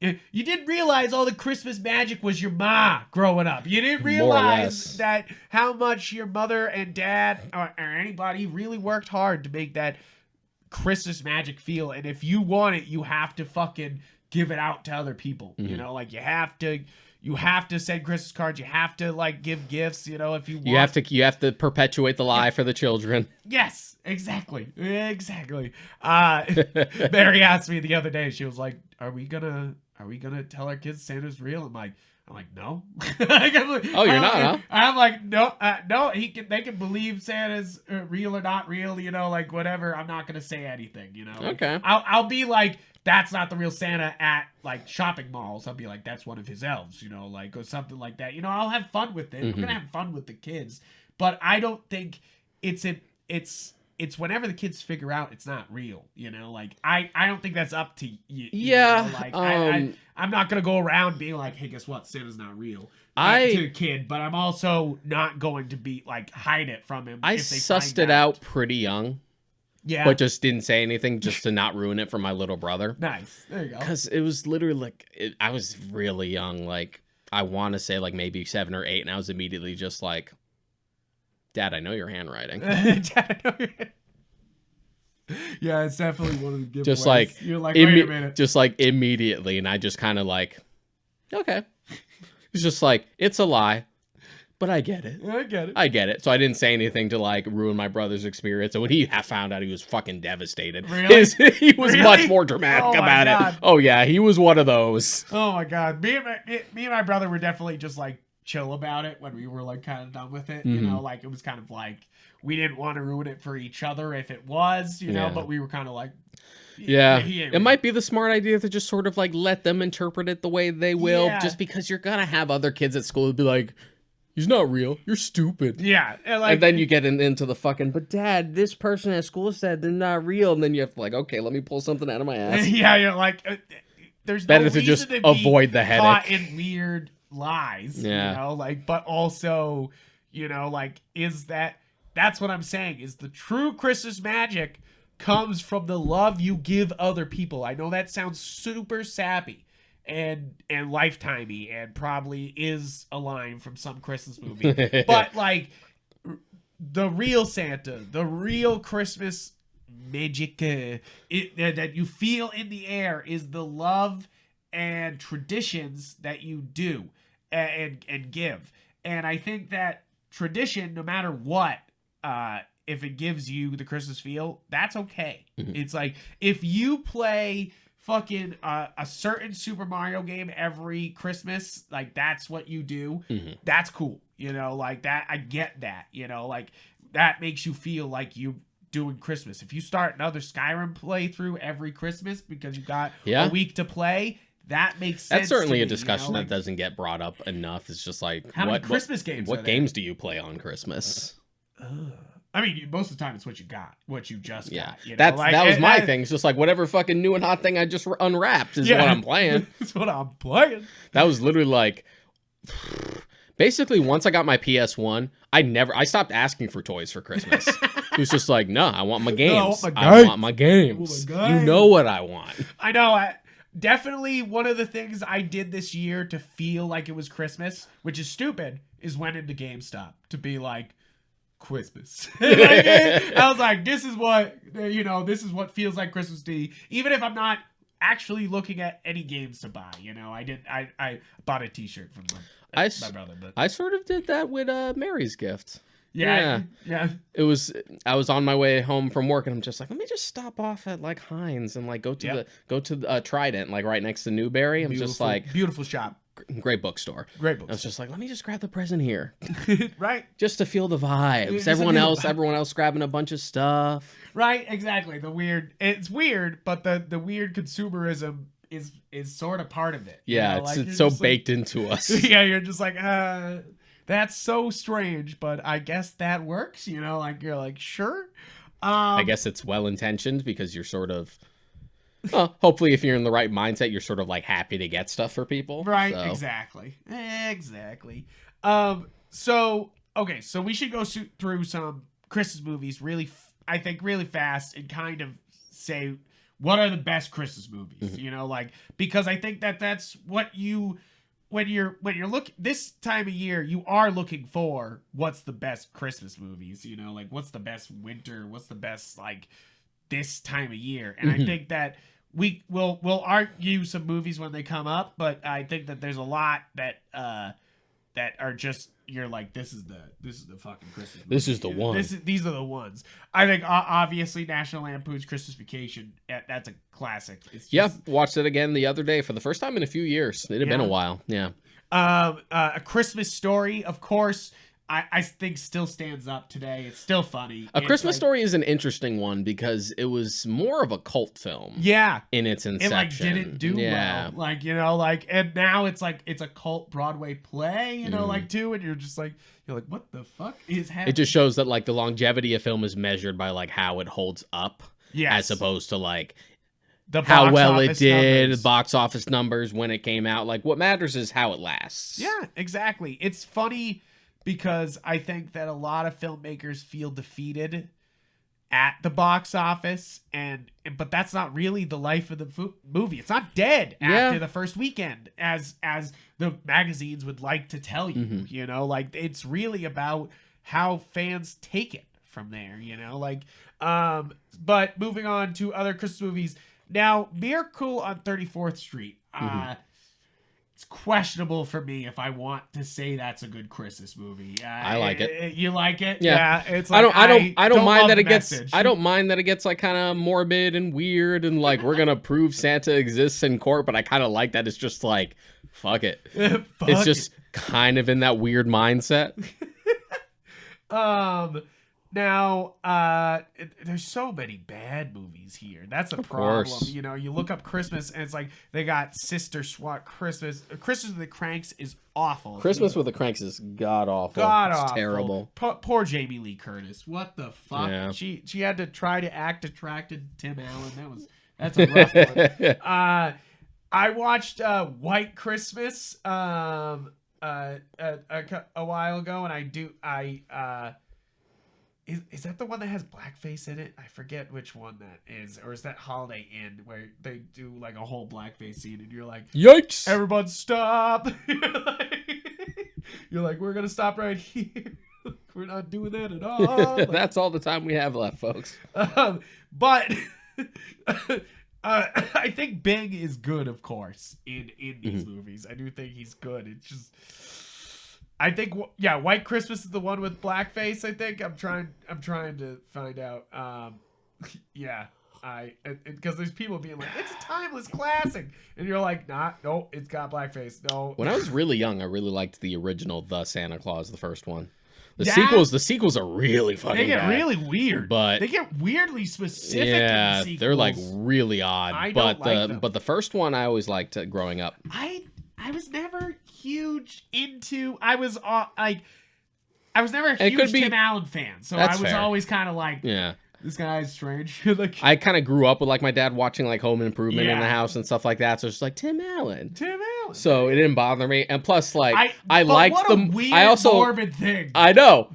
[SPEAKER 1] you didn't realize all the Christmas magic was your ma growing up. You didn't realize that how much your mother and dad or anybody really worked hard to make that Christmas magic feel. And if you want it, you have to fucking give it out to other people. You know, like, you have to send Christmas cards, you have to, like, give gifts, you know, if you want.
[SPEAKER 2] You have to perpetuate the lie for the children.
[SPEAKER 1] Yes, exactly. Mary asked me the other day, she was like, are we gonna tell our kids Santa's real? I'm like, no.
[SPEAKER 2] Oh, you're not, huh?
[SPEAKER 1] I'm like, no, they can believe Santa's real or not real, you know, like, whatever. I'm not gonna say anything, you know. Like,
[SPEAKER 2] okay.
[SPEAKER 1] I'll be like, that's not the real Santa at, like, shopping malls. I'll be like, that's one of his elves, you know, like, or something like that. You know, I'll have fun with it. I'm gonna have fun with the kids, but I don't think it's whenever the kids figure out it's not real, you know, like, I don't think that's up to you.
[SPEAKER 2] Yeah.
[SPEAKER 1] You know? Like, I'm not going to go around being like, hey, guess what? Santa's not real to the kid, but I'm also not going to be like, hide it from him.
[SPEAKER 2] I sussed it out pretty young.
[SPEAKER 1] Yeah.
[SPEAKER 2] But just didn't say anything just to not ruin it for my little brother.
[SPEAKER 1] Nice. There you go.
[SPEAKER 2] Because it was literally like, I was really young. Like, I want to say like maybe 7 or 8. And I was immediately just like, Dad, I know your handwriting.
[SPEAKER 1] Dad, I know your handwriting. Yeah, it's definitely one of the giveaways.
[SPEAKER 2] Just like,
[SPEAKER 1] you're like, wait a minute.
[SPEAKER 2] Just like immediately. And I just kind of like, okay. It's just like, it's a lie, but I get it. I get it. So I didn't say anything to like ruin my brother's experience. And when he found out, he was fucking devastated.
[SPEAKER 1] Really?
[SPEAKER 2] He was much more dramatic about it. Oh yeah, he was one of those.
[SPEAKER 1] Oh my God. Me and my brother were definitely just like chill about it when we were like kind of done with it. You know, like, it was kind of like, we didn't want to ruin it for each other if it was, you know, but we were kind of like,
[SPEAKER 2] yeah, it might be the smart idea to just sort of like let them interpret it the way they will, just because you're gonna have other kids at school who be like, he's not real, you're stupid.
[SPEAKER 1] Yeah,
[SPEAKER 2] and then you get into the fucking, but Dad, this person at school said they're not real, and then you have to like, okay, let me pull something out of my ass.
[SPEAKER 1] Yeah, you're like, there's
[SPEAKER 2] better
[SPEAKER 1] no
[SPEAKER 2] to
[SPEAKER 1] reason
[SPEAKER 2] just
[SPEAKER 1] to
[SPEAKER 2] avoid
[SPEAKER 1] be
[SPEAKER 2] the headache.
[SPEAKER 1] caught in weird lies.
[SPEAKER 2] Yeah,
[SPEAKER 1] you know, like, but also, you know, like, that's what I'm saying, is the true Christmas magic comes from the love you give other people. I know that sounds super sappy and lifetimey, and probably is a line from some Christmas movie, but like, the real Santa, the real Christmas magic that you feel in the air is the love and traditions that you do and give. And I think that tradition, no matter what, if it gives you the Christmas feel, that's okay. It's like, if you play fucking a certain Super Mario game every Christmas, like, that's what you do, that's cool, you know, like, that, I get that, you know, like, that makes you feel like you doing Christmas. If you start another Skyrim playthrough every Christmas because you got a week to play, that makes sense.
[SPEAKER 2] That's certainly
[SPEAKER 1] to me,
[SPEAKER 2] a discussion
[SPEAKER 1] like,
[SPEAKER 2] that doesn't get brought up enough. It's just like,
[SPEAKER 1] many Christmas games?
[SPEAKER 2] What games do you play on Christmas?
[SPEAKER 1] I mean, most of the time it's what you got, what you just got. You know?
[SPEAKER 2] That was my thing. It's just like whatever fucking new and hot thing I just unwrapped is what I'm playing.
[SPEAKER 1] That's what I'm playing.
[SPEAKER 2] That was literally like, basically once I got my PS1, I stopped asking for toys for Christmas. It was just like, no, I want my games. I want my games. You know what I want.
[SPEAKER 1] I know. Definitely one of the things I did this year to feel like it was Christmas, which is stupid, is went into GameStop to be like, Christmas. I was like, this is what feels like Christmas to me. Even if I'm not actually looking at any games to buy, I bought a t-shirt from my brother. But
[SPEAKER 2] I sort of did that with Mary's gift.
[SPEAKER 1] Yeah.
[SPEAKER 2] I was on my way home from work and I'm just like, let me just stop off at like Heinz and like go to the Trident, like right next to Newberry. I'm just like,
[SPEAKER 1] beautiful shop.
[SPEAKER 2] Great bookstore. I was just like, let me just grab the present here.
[SPEAKER 1] Right.
[SPEAKER 2] Just to feel the vibes. Everyone else grabbing a bunch of stuff.
[SPEAKER 1] Right, exactly. It's weird, but the weird consumerism is sort of part of it.
[SPEAKER 2] Yeah, it's so baked into us.
[SPEAKER 1] Yeah, you're just like, that's so strange, but I guess that works, like you're like, sure.
[SPEAKER 2] I guess it's well intentioned because you're sort of hopefully if you're in the right mindset, you're sort of like happy to get stuff for people.
[SPEAKER 1] Right, so. Exactly. So we should go through some Christmas movies really fast and kind of say what are the best Christmas movies, because I think that's what when you're looking this time of year, you are looking for what's the best Christmas movies, like what's the best winter, what's the best like this time of year. And I think that we'll argue some movies when they come up, but I think that there's a lot that are just, you're like, this is the fucking Christmas movie.
[SPEAKER 2] This is the one.
[SPEAKER 1] These are the ones. I think obviously National Lampoon's Christmas Vacation, that's a classic.
[SPEAKER 2] Watched it again the other day for the first time in a few years. It had been a while. Yeah.
[SPEAKER 1] A Christmas Story, of course, I think still stands up today. It's still funny.
[SPEAKER 2] A Christmas Story is an interesting one because it was more of a cult film.
[SPEAKER 1] Yeah.
[SPEAKER 2] In its inception.
[SPEAKER 1] It didn't do well. And now it's like it's a cult Broadway play, too, and you're like, what the fuck is happening?
[SPEAKER 2] It just shows that like the longevity of film is measured by like how it holds up.
[SPEAKER 1] Yes.
[SPEAKER 2] As opposed to like
[SPEAKER 1] how well
[SPEAKER 2] it did, box office numbers when it came out. Like what matters is how it lasts.
[SPEAKER 1] Yeah, exactly. It's funny because I think that a lot of filmmakers feel defeated at the box office, but that's not really the life of the movie. It's not dead after the first weekend, as the magazines would like to tell you. It's really about how fans take it from there. But moving on to other Christmas movies now, Miracle on 34th Street. It's questionable for me if I want to say that's a good Christmas movie.
[SPEAKER 2] I like it.
[SPEAKER 1] You like it?
[SPEAKER 2] Yeah.
[SPEAKER 1] It's like,
[SPEAKER 2] I don't mind that it gets. I don't mind that it gets like kind of morbid and weird and like we're gonna prove Santa exists in court. But I kind of like that it's just like fuck it. It's just kind of in that weird mindset.
[SPEAKER 1] Now, there's so many bad movies here. That's a problem.
[SPEAKER 2] Course.
[SPEAKER 1] You look up Christmas and it's like they got Sister Swat Christmas. Christmas with the Cranks is awful.
[SPEAKER 2] Christmas with the Cranks is god awful. It's terrible.
[SPEAKER 1] Poor Jamie Lee Curtis. What the fuck?
[SPEAKER 2] Yeah.
[SPEAKER 1] She had to try to act attracted to Tim Allen. That's a rough one. I watched White Christmas a while ago, and Is that the one that has blackface in it? I forget which one that is. Or is that Holiday Inn where they do like a whole blackface scene and you're like,
[SPEAKER 2] yikes!
[SPEAKER 1] Everyone stop! You're like, we're going to stop right here. We're not doing that at all.
[SPEAKER 2] That's all the time we have left, folks.
[SPEAKER 1] But I think Bing is good, of course, in these movies. I do think he's good. It's just... I think, White Christmas is the one with blackface. I think I'm trying to find out. Because there's people being like, it's a timeless classic, and you're like, no, it's got blackface. No.
[SPEAKER 2] When I was really young, I really liked the original The Santa Claus, the first one. The sequels are really fucking
[SPEAKER 1] They get
[SPEAKER 2] bad.
[SPEAKER 1] really weird.
[SPEAKER 2] But
[SPEAKER 1] they get weirdly specific in the sequels.
[SPEAKER 2] They're like really odd.
[SPEAKER 1] I don't like them.
[SPEAKER 2] But the first one I always liked growing up.
[SPEAKER 1] I was never huge into. I was never a huge Tim Allen fan, so I was always kind of like, this guy's strange. Like,
[SPEAKER 2] I kind of grew up with like my dad watching like Home Improvement in the house and stuff like that. So it's just like Tim Allen. So it didn't bother me. And plus, like I liked the
[SPEAKER 1] weird,
[SPEAKER 2] I also
[SPEAKER 1] morbid thing.
[SPEAKER 2] I know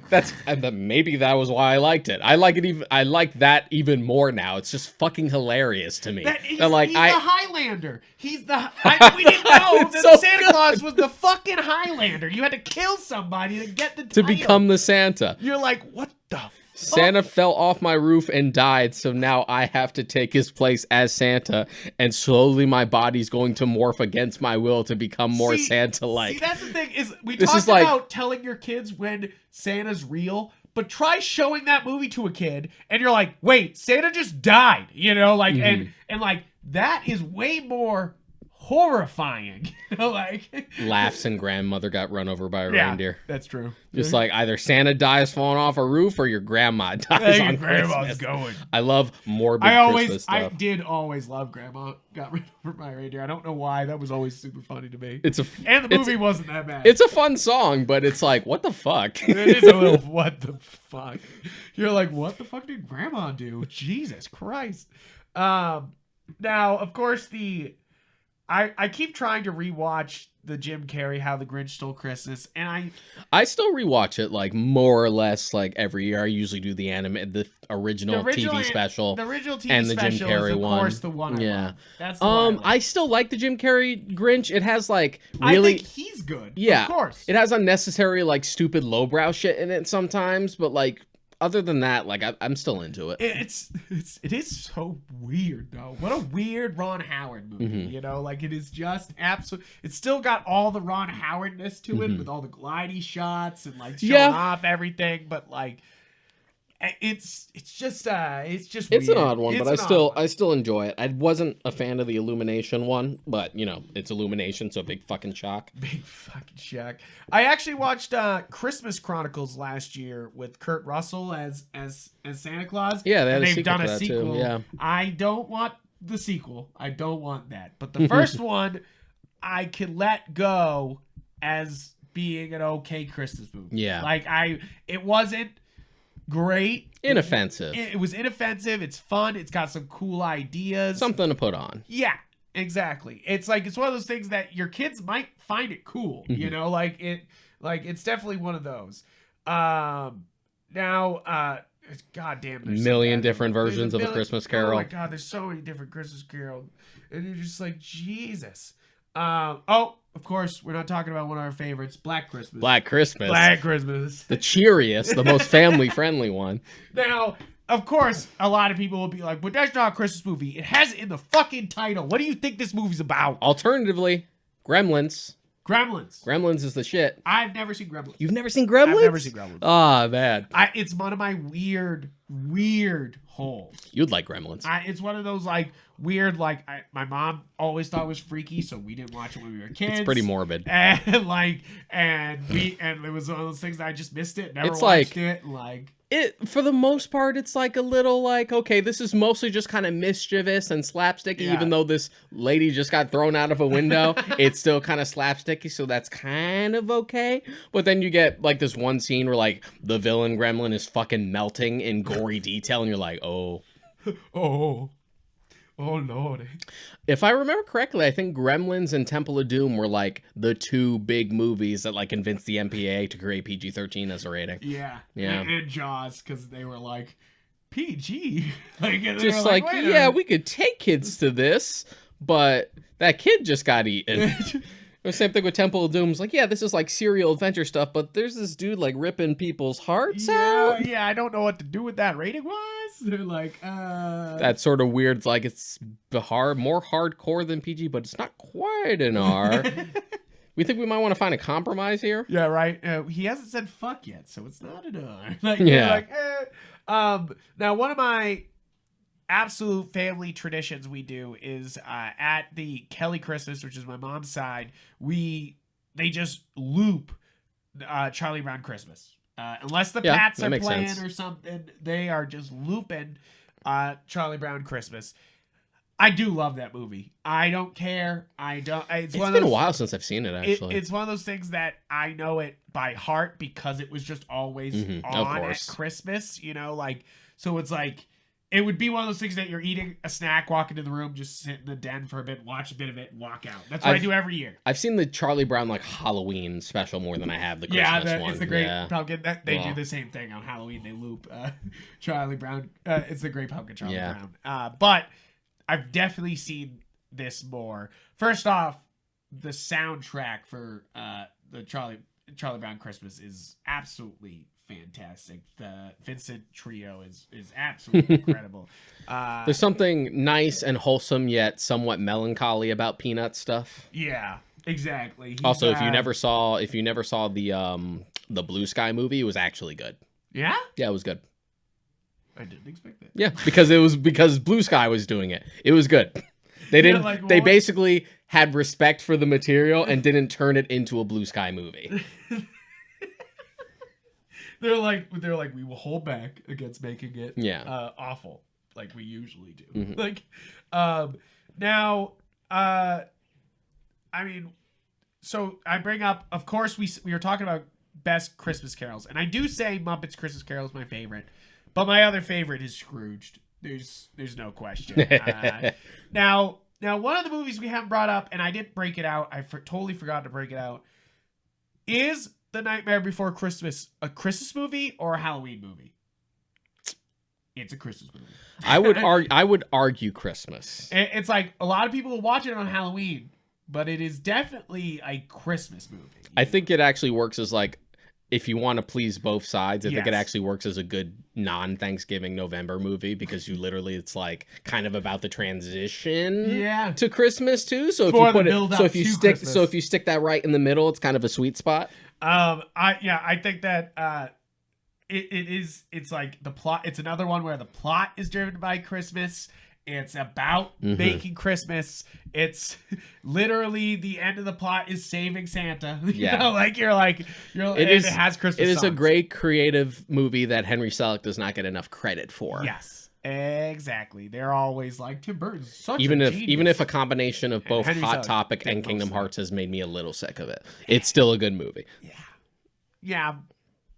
[SPEAKER 2] maybe that was why I liked it. I like that even more now. It's just fucking hilarious to me.
[SPEAKER 1] He's the Highlander. We didn't know that
[SPEAKER 2] so
[SPEAKER 1] Santa Claus was the fucking Highlander. You had to kill somebody to get the title.
[SPEAKER 2] To become the Santa.
[SPEAKER 1] You're like, what the fuck?
[SPEAKER 2] Santa fell off my roof and died, so now I have to take his place as Santa, and slowly my body's going to morph against my will to become more Santa-like.
[SPEAKER 1] See, that's the thing, is we talked about telling your kids when Santa's real, but try showing that movie to a kid, and you're like, wait, Santa just died, you know, like, and like, that is way more horrifying. Like,
[SPEAKER 2] laughs and grandmother got run over by a reindeer.
[SPEAKER 1] That's true.
[SPEAKER 2] Just like either Santa dies falling off a roof or your grandma dies on
[SPEAKER 1] grandma's
[SPEAKER 2] Christmas.
[SPEAKER 1] going.
[SPEAKER 2] I love morbid Christmas stuff.
[SPEAKER 1] I did always love grandma got run over by a reindeer. I don't know why. That was always super funny to me. And the movie wasn't that bad.
[SPEAKER 2] It's a fun song, but it's like, what the fuck?
[SPEAKER 1] It is a little what the fuck. You're like, what the fuck did grandma do? Jesus Christ. Now, of course, I keep trying to rewatch the Jim Carrey How the Grinch Stole Christmas, and I still
[SPEAKER 2] rewatch it like more or less like every year. I usually do the original TV special,
[SPEAKER 1] the original TV
[SPEAKER 2] and the
[SPEAKER 1] special
[SPEAKER 2] Jim Carrey
[SPEAKER 1] is, of
[SPEAKER 2] one.
[SPEAKER 1] Course, the one.
[SPEAKER 2] Yeah,
[SPEAKER 1] I love. That's the one
[SPEAKER 2] I still like the Jim Carrey Grinch. It has like really,
[SPEAKER 1] I think he's good.
[SPEAKER 2] Yeah,
[SPEAKER 1] of course.
[SPEAKER 2] It has unnecessary like stupid lowbrow shit in it sometimes, but like. Other than that, like I'm still into it.
[SPEAKER 1] It is so weird though. What a weird Ron Howard movie, you know? Like it is just absolute. It's still got all the Ron Howardness to it with all the glidey shots and like showing off everything, but like it's just
[SPEAKER 2] it's an odd one, but I still enjoy it. I wasn't a fan of the Illumination one, but you know it's Illumination, so big fucking shock.
[SPEAKER 1] Big fucking shock. I actually watched Christmas Chronicles last year with Kurt Russell as Santa Claus.
[SPEAKER 2] Yeah,
[SPEAKER 1] they've done a
[SPEAKER 2] sequel.
[SPEAKER 1] Too, yeah, I don't want the sequel. I don't want that. But the first one, I can let go as being an okay Christmas movie.
[SPEAKER 2] Yeah,
[SPEAKER 1] like it wasn't great.
[SPEAKER 2] Inoffensive.
[SPEAKER 1] It was inoffensive. It's fun. It's got some cool ideas.
[SPEAKER 2] Something to put on.
[SPEAKER 1] Yeah, exactly. It's like it's one of those things that your kids might find it cool. You know, it's definitely one of those. Now, God damn, there's
[SPEAKER 2] million different versions of A Christmas Carol.
[SPEAKER 1] Oh my God, there's so many different Christmas Carol, and you're just like, Jesus. Of course, we're not talking about one of our favorites, Black Christmas.
[SPEAKER 2] Black Christmas.
[SPEAKER 1] The
[SPEAKER 2] cheeriest, the most family-friendly one.
[SPEAKER 1] Now, of course, a lot of people will be like, but that's not a Christmas movie. It has it in the fucking title. What do you think this movie's about?
[SPEAKER 2] Alternatively, Gremlins. Gremlins is the shit.
[SPEAKER 1] I've never seen Gremlins.
[SPEAKER 2] You've never seen Gremlins?
[SPEAKER 1] I've never seen Gremlins.
[SPEAKER 2] Ah, bad.
[SPEAKER 1] It's one of my weird holes.
[SPEAKER 2] You'd like Gremlins.
[SPEAKER 1] It's one of those like weird, like my mom always thought it was freaky, so we didn't watch it when we were kids.
[SPEAKER 2] It's pretty morbid.
[SPEAKER 1] And it was one of those things that I just missed it. Never watched it. Like
[SPEAKER 2] it for the most part, it's like a little like, okay, this is mostly just kind of mischievous and slapsticky, even though this lady just got thrown out of a window. It's still kind of slapsticky, so that's kind of okay. But then you get like this one scene where like the villain gremlin is fucking melting in gory detail, and you're like, oh Lord. If I remember correctly, I think Gremlins and Temple of Doom were like the two big movies that like convinced the MPAA to create PG-13 as a rating.
[SPEAKER 1] Yeah. And Jaws, because they were like PG. Like,
[SPEAKER 2] just like we could take kids to this, but that kid just got eaten. The same thing with Temple of Doom's like, yeah, this is like serial adventure stuff, but there's this dude like ripping people's hearts out.
[SPEAKER 1] Yeah, I don't know what to do with that rating wise. They're like,
[SPEAKER 2] That's sort of weird. It's like it's more hardcore than PG, but it's not quite an R. We think we might want to find a compromise here.
[SPEAKER 1] Yeah, right. He hasn't said fuck yet, so it's not an R. Now, one of my absolute family traditions we do is at the Kelly Christmas, which is my mom's side, they just loop Charlie Brown Christmas Unless the Pats are playing
[SPEAKER 2] sense.
[SPEAKER 1] or something, they are just looping Charlie Brown Christmas. I do love that movie. I don't care. It's
[SPEAKER 2] been a while since I've seen it, actually.
[SPEAKER 1] It's one of those things that I know it by heart because it was just always on at Christmas, you know, like, so it's like, it would be one of those things that you're eating a snack, walk into the room, just sit in the den for a bit, watch a bit of it, and walk out. That's what I do every year.
[SPEAKER 2] I've seen the Charlie Brown, like, Halloween special more than I have the Christmas one.
[SPEAKER 1] It's the Great Pumpkin. They do the same thing on Halloween. They loop Charlie Brown. It's the Great Pumpkin Charlie Brown. But I've definitely seen this more. First off, the soundtrack for the Charlie Brown Christmas is absolutely fantastic. The Vincent trio is absolutely incredible.
[SPEAKER 2] There's something nice and wholesome yet somewhat melancholy about Peanut stuff.
[SPEAKER 1] Yeah, exactly.
[SPEAKER 2] Also, if you never saw the Blue Sky movie, it was actually good.
[SPEAKER 1] Yeah?
[SPEAKER 2] Yeah, it was good.
[SPEAKER 1] I didn't expect that.
[SPEAKER 2] Yeah, because Blue Sky was doing it. It was good. They didn't. Like, they basically had respect for the material and didn't turn it into a Blue Sky movie.
[SPEAKER 1] They're like we will hold back against making it awful like we usually do. Mm-hmm. Like now I mean, so I bring up, of course, we were talking about best Christmas carols, and I do say Muppets Christmas Carol is my favorite. But my other favorite is Scrooged. There's no question. Now, one of the movies we haven't brought up, and I didn't break it out. I totally forgot to break it out. Is The Nightmare Before Christmas a Christmas movie or a Halloween movie? It's a Christmas movie.
[SPEAKER 2] I would argue Christmas.
[SPEAKER 1] It's like a lot of people will watch it on Halloween, but it is definitely a Christmas movie.
[SPEAKER 2] I think it actually works as like, if you want to please both sides, I think it actually works as a good non-Thanksgiving November movie because it's like kind of about the transition to Christmas too. So if you stick that right in the middle, it's kind of a sweet spot.
[SPEAKER 1] I think that it's like the plot. It's another one where the plot is driven by Christmas. It's about making Christmas. It's literally the end of the plot is saving Santa.
[SPEAKER 2] Yeah.
[SPEAKER 1] It has Christmas
[SPEAKER 2] It is
[SPEAKER 1] songs.
[SPEAKER 2] a great creative movie that Henry Selick does not get enough credit for.
[SPEAKER 1] Yes, exactly. They're always like, Tim Burton's such a
[SPEAKER 2] genius.
[SPEAKER 1] genius.
[SPEAKER 2] Even if a combination of both Hot Topic and Kingdom Hearts has made me a little sick of it, it's still a good movie.
[SPEAKER 1] Yeah,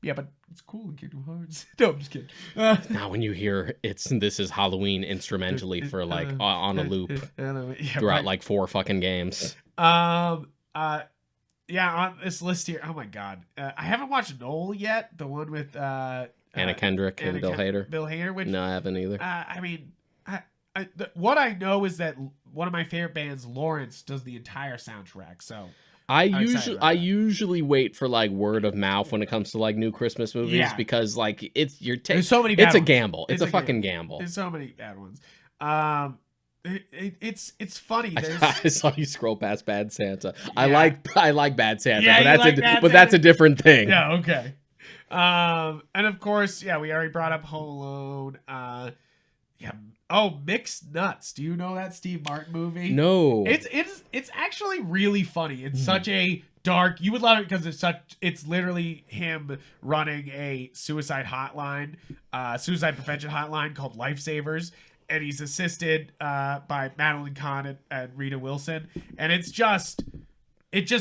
[SPEAKER 1] but it's cool in Kingdom Hearts. No, I'm just kidding.
[SPEAKER 2] Now when you hear this is Halloween instrumentally for like on a loop throughout like 4 fucking games.
[SPEAKER 1] On this list here, oh my god, I haven't watched Noel yet, the one with Anna
[SPEAKER 2] Kendrick and Bill Hader.
[SPEAKER 1] Bill Hader, which
[SPEAKER 2] no, I haven't either.
[SPEAKER 1] I mean, what I know is that one of my favorite bands, Lawrence, does the entire soundtrack. So
[SPEAKER 2] I usually wait for like word of mouth when it comes to like new Christmas movies because like there's so many bad ones. A gamble. It's a fucking gamble.
[SPEAKER 1] There's so many bad ones. It's funny.
[SPEAKER 2] I saw you scroll past Bad Santa.
[SPEAKER 1] Yeah.
[SPEAKER 2] I like Bad Santa, but that's a different thing.
[SPEAKER 1] Yeah, okay. And of course, we already brought up Home Alone. Oh, Mixed Nuts. Do you know that Steve Martin movie?
[SPEAKER 2] No.
[SPEAKER 1] It's actually really funny. It's such a dark. You would love it because it's literally him running a suicide prevention hotline called Lifesavers, and he's assisted by Madeline Kahn and Rita Wilson, and it just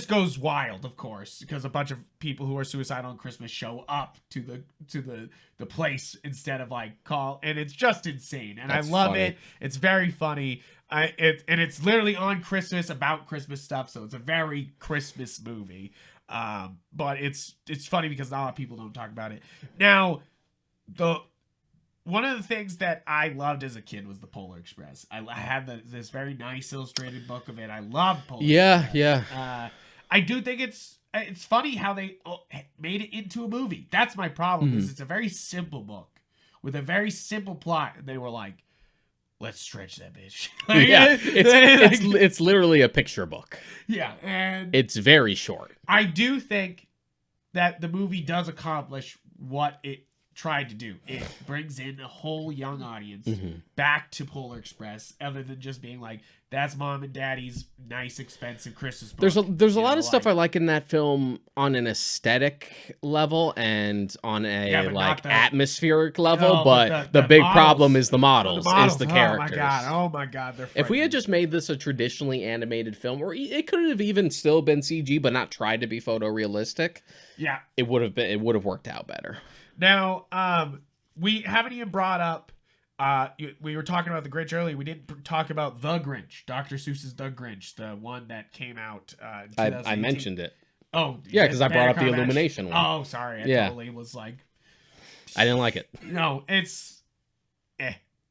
[SPEAKER 1] goes wild, of course, because a bunch of people who are suicidal on Christmas show up to the place instead of like call, and it's just insane. And I love it. It's very funny. It's literally on Christmas, about Christmas stuff, so it's a very Christmas movie. But it's funny because not a lot of people don't talk about it. Now, one of the things that I loved as a kid was the Polar Express. I had this very nice illustrated book of it. I love Polar Express.
[SPEAKER 2] Yeah.
[SPEAKER 1] I do think it's funny how they made it into a movie. That's my problem. Is it's a very simple book with a very simple plot, and they were like, let's stretch that bitch.
[SPEAKER 2] It's literally a picture book.
[SPEAKER 1] Yeah, and
[SPEAKER 2] it's very short.
[SPEAKER 1] I do think that the movie does accomplish what it tried to do. It brings in a whole young audience back to Polar Express, other than just being like, that's mom and daddy's nice, expensive Christmas book.
[SPEAKER 2] There's a lot of stuff I like in that film on an aesthetic level and on a like atmospheric level, but the big
[SPEAKER 1] models,
[SPEAKER 2] problem is the models, is the characters.
[SPEAKER 1] Oh my god, they're
[SPEAKER 2] if we had just made this a traditionally animated film, or it could have even still been CG, but not tried to be photorealistic, it would have worked out better.
[SPEAKER 1] Now, we haven't even brought up. We were talking about the Grinch earlier. We didn't talk about the Grinch, Dr. Seuss's The Grinch, the one that came out.
[SPEAKER 2] I mentioned it.
[SPEAKER 1] Oh,
[SPEAKER 2] yeah, because I brought up the Illumination one.
[SPEAKER 1] Oh, sorry, I totally was like,
[SPEAKER 2] I didn't like it.
[SPEAKER 1] No, it's,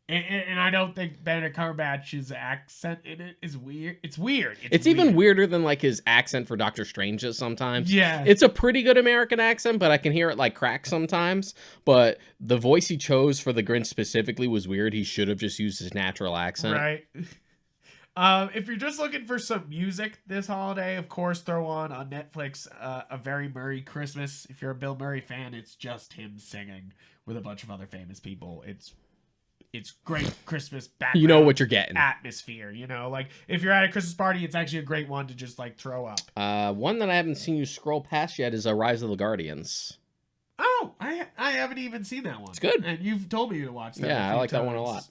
[SPEAKER 1] and I don't think Benedict Cumberbatch's accent in it is weird. It's weird.
[SPEAKER 2] It's even weirder than like his accent for Doctor Strange sometimes.
[SPEAKER 1] Yeah,
[SPEAKER 2] it's a pretty good American accent, but I can hear it like crack sometimes. But the voice he chose for the Grinch specifically was weird. He should have just used his natural accent.
[SPEAKER 1] Right. If you're just looking for some music this holiday, of course, throw on Netflix A Very Merry Christmas. If you're a Bill Murray fan, it's just him singing with a bunch of other famous people. It's great Christmas background.
[SPEAKER 2] You know what you're getting.
[SPEAKER 1] Atmosphere, you know, like if you're at a Christmas party, it's actually a great one to just like throw up.
[SPEAKER 2] One that I haven't seen you scroll past yet is Rise of the Guardians.
[SPEAKER 1] Oh, I haven't even seen that one.
[SPEAKER 2] It's good.
[SPEAKER 1] And you've told me to watch that.
[SPEAKER 2] Yeah, I like that one a lot.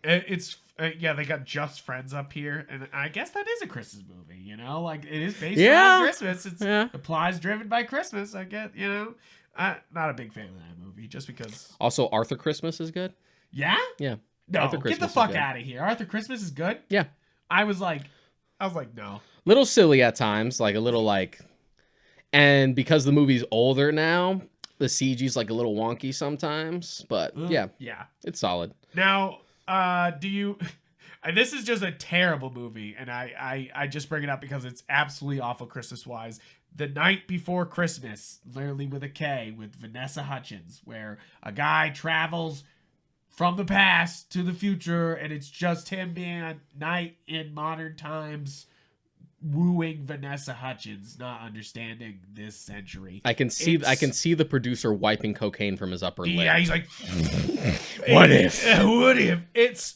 [SPEAKER 1] It's they got Just Friends up here, and I guess that is a Christmas movie, you know, like it is based on Christmas. It's applause driven by Christmas. I get, you know, not a big fan of that movie just because.
[SPEAKER 2] Also, Arthur Christmas is good.
[SPEAKER 1] Yeah.
[SPEAKER 2] Yeah.
[SPEAKER 1] No,
[SPEAKER 2] Arthur
[SPEAKER 1] get
[SPEAKER 2] Christmas
[SPEAKER 1] the fuck out of here. Arthur Christmas is good.
[SPEAKER 2] Yeah.
[SPEAKER 1] I was like, no.
[SPEAKER 2] Little silly at times, like a little like, and because the movie's older now, the CG's like a little wonky sometimes, but yeah, it's solid.
[SPEAKER 1] Now, do you? This is just a terrible movie, and I just bring it up because it's absolutely awful Christmas wise. The Night Before Christmas, literally with a K, with Vanessa Hudgens, where a guy travels from the past to the future, and it's just him being a knight in modern times, wooing Vanessa Hudgens, not understanding this century.
[SPEAKER 2] I can see the producer wiping cocaine from his upper lip.
[SPEAKER 1] Yeah, he's like,
[SPEAKER 2] what if?
[SPEAKER 1] What if?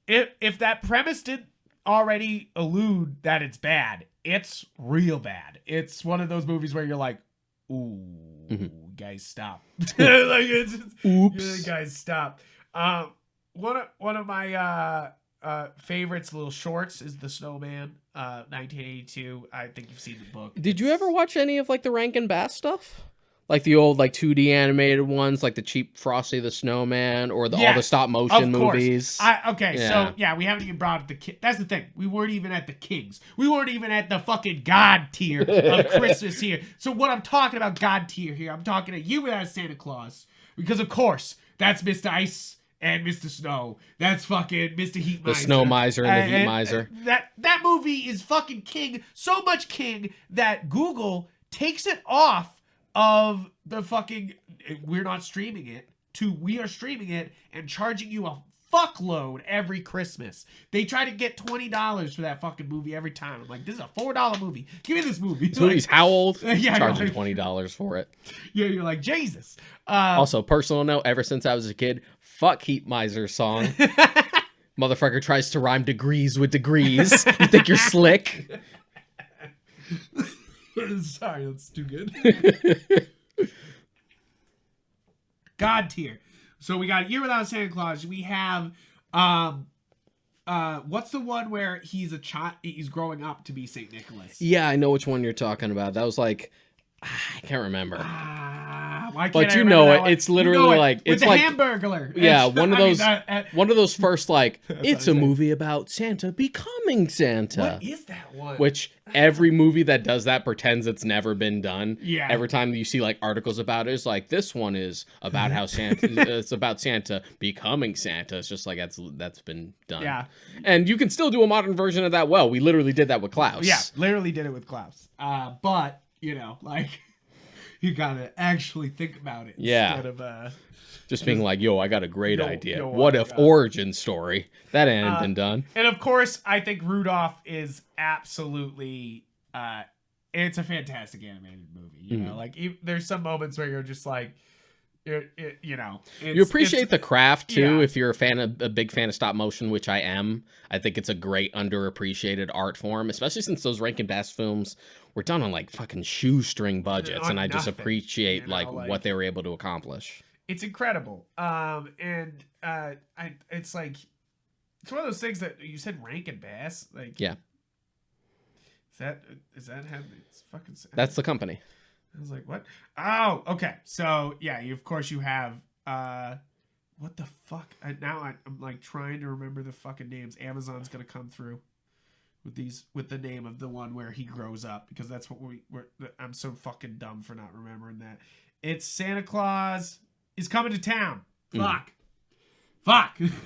[SPEAKER 1] If that premise didn't already allude that it's bad, it's real bad. It's one of those movies where you're like, ooh, guys, stop. Like oops, guys, stop. One of my favorites, little shorts, is The Snowman, 1982. I think you've seen the book.
[SPEAKER 2] Did you ever watch any of like the Rankin Bass stuff? Like the old like 2D animated ones, like the cheap Frosty the Snowman, or all the stop motion movies.
[SPEAKER 1] So we haven't even brought up the that's the thing. We weren't even at the Kings. We weren't even at the fucking God tier of Christmas here. So what I'm talking about God tier here, I'm talking to you without Santa Claus, because of course that's Mr. Ice and Mr. Snow. That's fucking Mr. Heat Miser.
[SPEAKER 2] The Snow Miser and the Heat Miser.
[SPEAKER 1] That movie is fucking king. So much king that Google takes it off of the fucking we're not streaming it to we are streaming it and charging you a fuckload every Christmas. They try to get $20 for that fucking movie every time. I'm like, this is a $4 movie. Give me this movie.
[SPEAKER 2] This movie's how old?
[SPEAKER 1] Yeah,
[SPEAKER 2] charging $20 for it.
[SPEAKER 1] Yeah, you're like, Jesus.
[SPEAKER 2] Also, personal note, ever since I was a kid, fuck Heat Miser song. Motherfucker tries to rhyme degrees with degrees. You think you're slick?
[SPEAKER 1] Sorry, that's too good. God tier. So we got Year Without Santa Claus. We have what's the one where he's a child, he's growing up to be Saint Nicholas?
[SPEAKER 2] Yeah, I know which one you're talking about. That was like I can't remember.
[SPEAKER 1] Why can't
[SPEAKER 2] but
[SPEAKER 1] I
[SPEAKER 2] you know it.
[SPEAKER 1] One?
[SPEAKER 2] It's literally like
[SPEAKER 1] with
[SPEAKER 2] it's
[SPEAKER 1] the
[SPEAKER 2] like
[SPEAKER 1] Hamburglar.
[SPEAKER 2] Yeah, one of those first like it's a movie about Santa becoming Santa.
[SPEAKER 1] What is that one?
[SPEAKER 2] Which every movie that does that pretends it's never been done.
[SPEAKER 1] Yeah.
[SPEAKER 2] Every time you see like articles about it, it's like this one is about how Santa. It's about Santa becoming Santa. It's just like that's been done.
[SPEAKER 1] Yeah.
[SPEAKER 2] And you can still do a modern version of that. Well, we literally did that with Klaus.
[SPEAKER 1] Yeah, literally did it with Klaus. But you know, like. You gotta actually think about it instead of
[SPEAKER 2] just being like, yo, I got a great idea. What if origin story? That hadn't been done.
[SPEAKER 1] And of course, I think Rudolph is absolutely it's a fantastic animated movie. You know, like there's some moments where you're just like,
[SPEAKER 2] You appreciate the craft too if you're a big fan of stop motion, which I am. I think it's a great underappreciated art form, especially since those Rankin Bass films were done on like fucking shoestring budgets, and I just appreciate like what they were able to accomplish.
[SPEAKER 1] It's incredible. It's like it's one of those things that you said Rankin Bass, like Is that how it's fucking sad?
[SPEAKER 2] That's the company.
[SPEAKER 1] I was like, what? Oh, okay. So yeah, of course you have what the fuck? I'm like trying to remember the fucking names. Amazon's gonna come through with the name of the one where he grows up, because that's what I'm so fucking dumb for not remembering that. It's Santa Claus is coming to town. Fuck.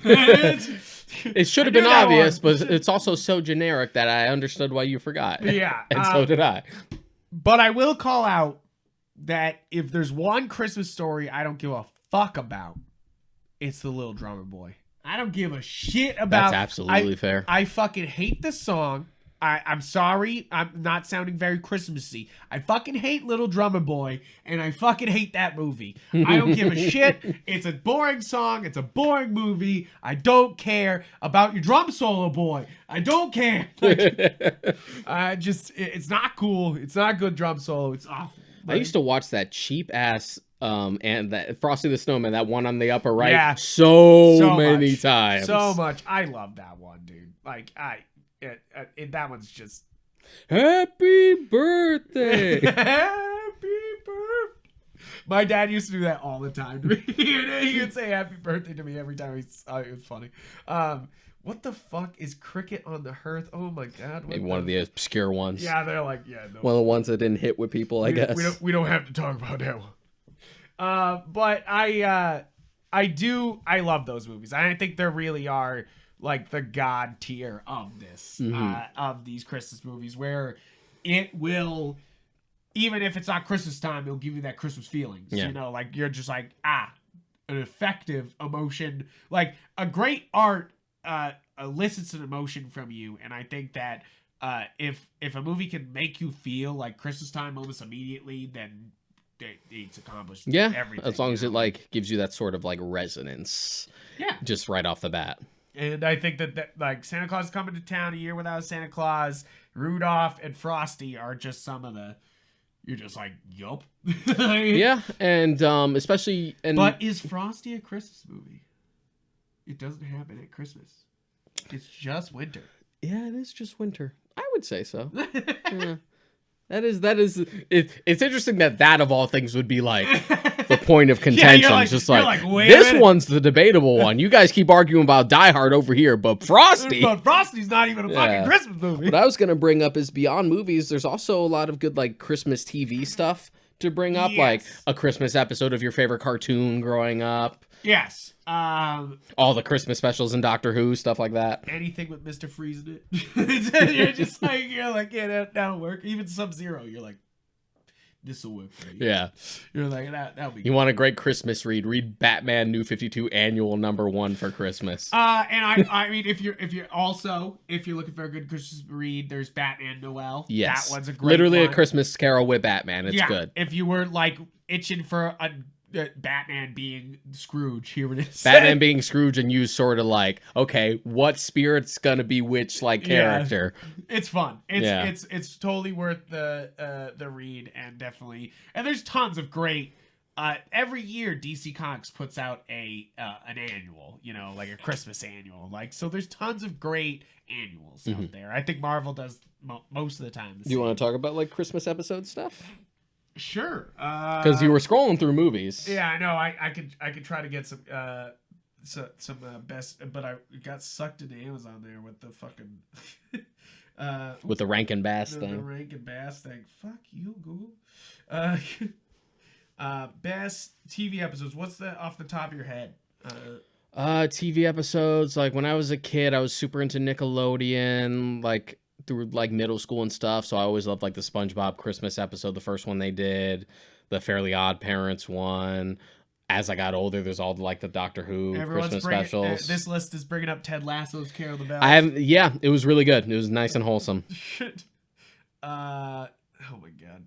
[SPEAKER 2] It should have been obvious, but it's also so generic that I understood why you forgot.
[SPEAKER 1] Yeah.
[SPEAKER 2] And so did I.
[SPEAKER 1] But I will call out that if there's one Christmas story I don't give a fuck about, it's The Little Drummer Boy. I don't give a shit about.
[SPEAKER 2] That's absolutely fair.
[SPEAKER 1] I fucking hate the song. I'm sorry. I'm not sounding very Christmassy. I fucking hate Little Drummer Boy, and I fucking hate that movie. I don't give a shit. It's a boring song. It's a boring movie. I don't care about your drum solo, boy. I don't care. It's not cool. It's not a good drum solo. It's awful.
[SPEAKER 2] I used to watch that cheap ass and that Frosty the Snowman, that one on the upper right, so many times.
[SPEAKER 1] So much. I love that one, dude. Like that one's just
[SPEAKER 2] happy birthday.
[SPEAKER 1] Happy birthday. My dad used to do that all the time to me. He would say happy birthday to me every time it was funny. What the fuck is Cricket on the Hearth? Oh my god.
[SPEAKER 2] Maybe one of the obscure ones.
[SPEAKER 1] Yeah, they're like, no.
[SPEAKER 2] One of the ones that didn't hit with people, I guess.
[SPEAKER 1] We don't have to talk about that one. But I love those movies. I think there really are like the god tier of this, of these Christmas movies, where it will, even if it's not Christmas time, it'll give you that Christmas feeling. Yeah. You know, like you're just like, an effective emotion, like a great art elicits an emotion from you. And I think that if a movie can make you feel like Christmas time almost immediately, then it's accomplished.
[SPEAKER 2] Yeah,
[SPEAKER 1] everything,
[SPEAKER 2] as long as it like gives you that sort of like resonance. Yeah, just right off the bat.
[SPEAKER 1] And I think that like Santa Claus is Coming to Town, A Year Without Santa Claus, Rudolph, and Frosty are just some of the. You're just like, yup.
[SPEAKER 2] Yeah, and especially.
[SPEAKER 1] But is Frosty a Christmas movie? It doesn't happen at Christmas. It's just winter.
[SPEAKER 2] Yeah, it is just winter. I would say so. Yeah. That is. It's interesting that of all things would be like the point of contention. Yeah, just like this one's the debatable one. You guys keep arguing about Die Hard over here, but Frosty.
[SPEAKER 1] But Frosty's not even a fucking Christmas movie.
[SPEAKER 2] What I was gonna bring up is beyond movies. There's also a lot of good like Christmas TV stuff to bring up, like a Christmas episode of your favorite cartoon growing up.
[SPEAKER 1] Yes.
[SPEAKER 2] All the Christmas specials in Doctor Who, stuff like that.
[SPEAKER 1] Anything with Mr. Freeze in it. you're like, yeah, that'll work. Even Sub-Zero, you're like, this will work for you.
[SPEAKER 2] Yeah.
[SPEAKER 1] You're like, that'll be good.
[SPEAKER 2] You want a great Christmas read? Read Batman New 52 Annual #1 for Christmas.
[SPEAKER 1] And I mean, if you're looking for a good Christmas read, there's Batman Noel.
[SPEAKER 2] Yes.
[SPEAKER 1] That one's a great
[SPEAKER 2] Literally
[SPEAKER 1] one.
[SPEAKER 2] A Christmas Carol with Batman. It's good.
[SPEAKER 1] If you were like itching for a Batman being Scrooge, here it is.
[SPEAKER 2] Batman being Scrooge, and you sort of like, okay, what spirit's gonna be which like character?
[SPEAKER 1] Yeah. It's fun. It's totally worth the read, and definitely. And there's tons of great. Every year DC Comics puts out an annual, like a Christmas annual. Like, so there's tons of great annuals out there. I think Marvel does most of the time.
[SPEAKER 2] Do you want to talk about like Christmas episode stuff?
[SPEAKER 1] Sure.
[SPEAKER 2] Because you were scrolling through movies.
[SPEAKER 1] Yeah, I know. I could try to get some best, but I got sucked into Amazon there with the fucking
[SPEAKER 2] with the Rankin Bass thing.
[SPEAKER 1] The Rankin Bass thing. Fuck you, Google. Best TV episodes. What's off the top of your head?
[SPEAKER 2] TV episodes. Like when I was a kid, I was super into Nickelodeon. Like through like middle school and stuff, so I always loved like the SpongeBob Christmas episode, the first one they did, the Fairly Odd Parents one. As I got older, there's all like the Doctor Who Christmas specials.
[SPEAKER 1] This list is bringing up Ted Lasso's Carol the Bells.
[SPEAKER 2] It was really good. It was nice and wholesome.
[SPEAKER 1] Oh my god.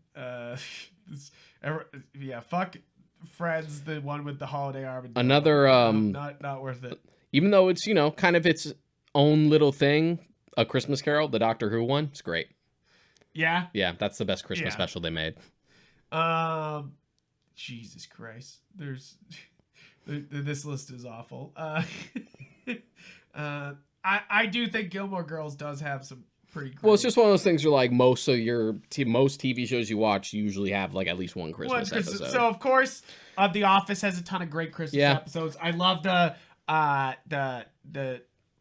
[SPEAKER 1] Fuck Friends, the one with the holiday arm.
[SPEAKER 2] Another
[SPEAKER 1] not worth it.
[SPEAKER 2] Even though it's kind of its own little thing, A Christmas Carol, the Doctor Who one, it's great.
[SPEAKER 1] Yeah,
[SPEAKER 2] that's the best Christmas special they made.
[SPEAKER 1] Jesus Christ, this list is awful. I do think Gilmore Girls does have some pretty great...
[SPEAKER 2] Well, it's just one of those things where like most TV shows you watch usually have like at least one Christmas episode.
[SPEAKER 1] So of course, The Office has a ton of great Christmas episodes. I love the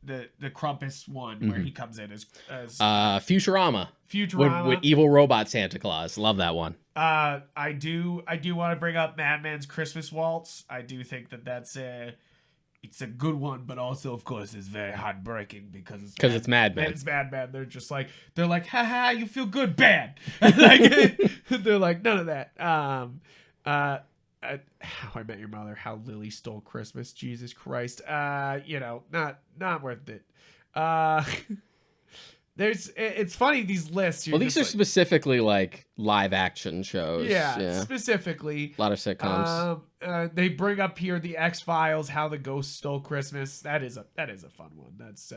[SPEAKER 1] Krampus one where he comes in as
[SPEAKER 2] Futurama with evil robot Santa Claus. Love that one.
[SPEAKER 1] I do want to bring up Madman's Christmas Waltz. I do think that's it's a good one, but also, of course, it's very heartbreaking because it's Madman. It's Madman. They're like, haha, you feel good, bad. They're like, none of that. How I Met Your Mother, How Lily Stole Christmas, Jesus Christ. Not worth it. It's funny, these lists.
[SPEAKER 2] Well, these are specifically like live action shows.
[SPEAKER 1] Yeah, specifically.
[SPEAKER 2] A lot of sitcoms.
[SPEAKER 1] They bring up here the X-Files, How the Ghost Stole Christmas. That is a fun one. That's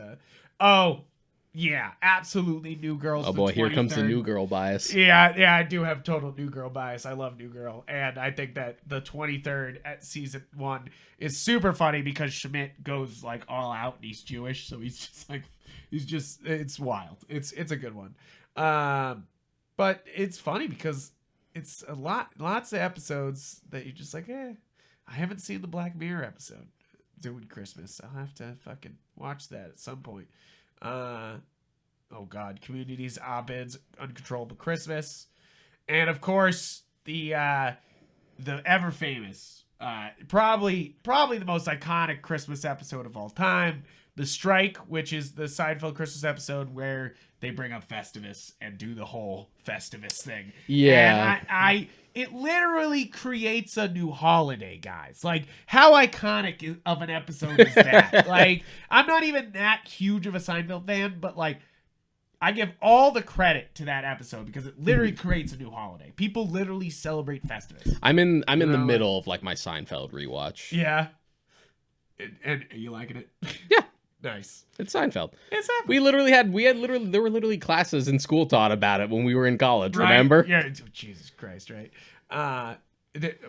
[SPEAKER 1] absolutely New Girls.
[SPEAKER 2] Oh boy, here comes the New Girl bias.
[SPEAKER 1] Yeah, I do have total New Girl bias. I love New Girl, and I think that the 23rd at season 1 is super funny because Schmidt goes like all out and he's Jewish, so it's wild. It's a good one. But it's funny because it's lots of episodes that you're just like, I haven't seen the Black Mirror episode doing Christmas. I'll have to fucking watch that at some point. Oh God, Community's Op-Eds, Uncontrollable Christmas, and of course the ever famous, probably the most iconic Christmas episode of all time, The Strike, which is the Seinfeld Christmas episode where they bring up Festivus and do the whole Festivus thing.
[SPEAKER 2] Yeah,
[SPEAKER 1] and it literally creates a new holiday, guys. Like, how iconic of an episode is that? Like, I'm not even that huge of a Seinfeld fan, but like, I give all the credit to that episode because it literally creates a new holiday. People literally celebrate Festivus.
[SPEAKER 2] I'm in the middle of like my Seinfeld rewatch.
[SPEAKER 1] Yeah. And are you liking it?
[SPEAKER 2] Yeah.
[SPEAKER 1] Nice.
[SPEAKER 2] It's Seinfeld.
[SPEAKER 1] It's Seinfeld.
[SPEAKER 2] There were literally classes in school taught about it when we were in college,
[SPEAKER 1] right?
[SPEAKER 2] Remember?
[SPEAKER 1] Yeah. Jesus Christ, right?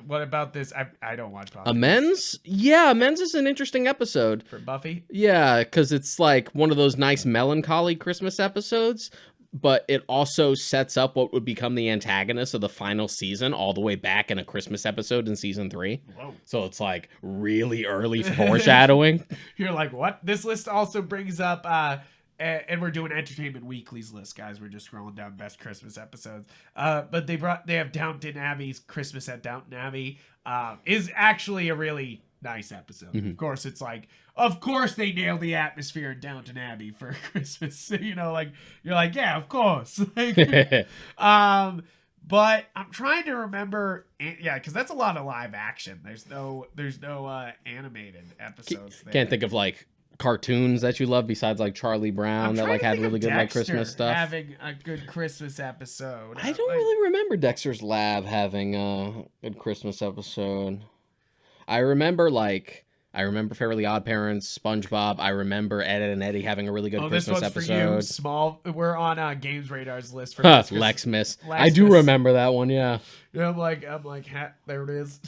[SPEAKER 1] What about this? I don't watch Buffy.
[SPEAKER 2] Amends? Yeah, Amends is an interesting episode.
[SPEAKER 1] For Buffy?
[SPEAKER 2] Yeah, because it's like one of those nice melancholy Christmas episodes, but it also sets up what would become the antagonist of the final season all the way back in a Christmas episode in season 3.
[SPEAKER 1] Whoa.
[SPEAKER 2] So it's like really early foreshadowing.
[SPEAKER 1] You're like, what? This list also brings up, and we're doing Entertainment Weekly's list, guys. We're just scrolling down best Christmas episodes. But they have Downton Abbey's Christmas at Downton Abbey. Is actually a really nice episode. Mm-hmm. Of course, it's like, of course they nailed the atmosphere in Downton Abbey for Christmas. Like you're like, yeah, of course. But I'm trying to remember, because that's a lot of live action. There's no animated episodes.
[SPEAKER 2] Can't think of like cartoons that you love besides like Charlie Brown that like had really good like Christmas stuff.
[SPEAKER 1] Having a good Christmas episode.
[SPEAKER 2] I don't really remember Dexter's Lab having a good Christmas episode. I remember Fairly Odd Parents, SpongeBob. I remember Ed, Edd n Eddy having a really good Christmas episode.
[SPEAKER 1] For you. We're on Games Radar's list for
[SPEAKER 2] Lexmas. I do remember that one. Yeah.
[SPEAKER 1] I'm like, there it is.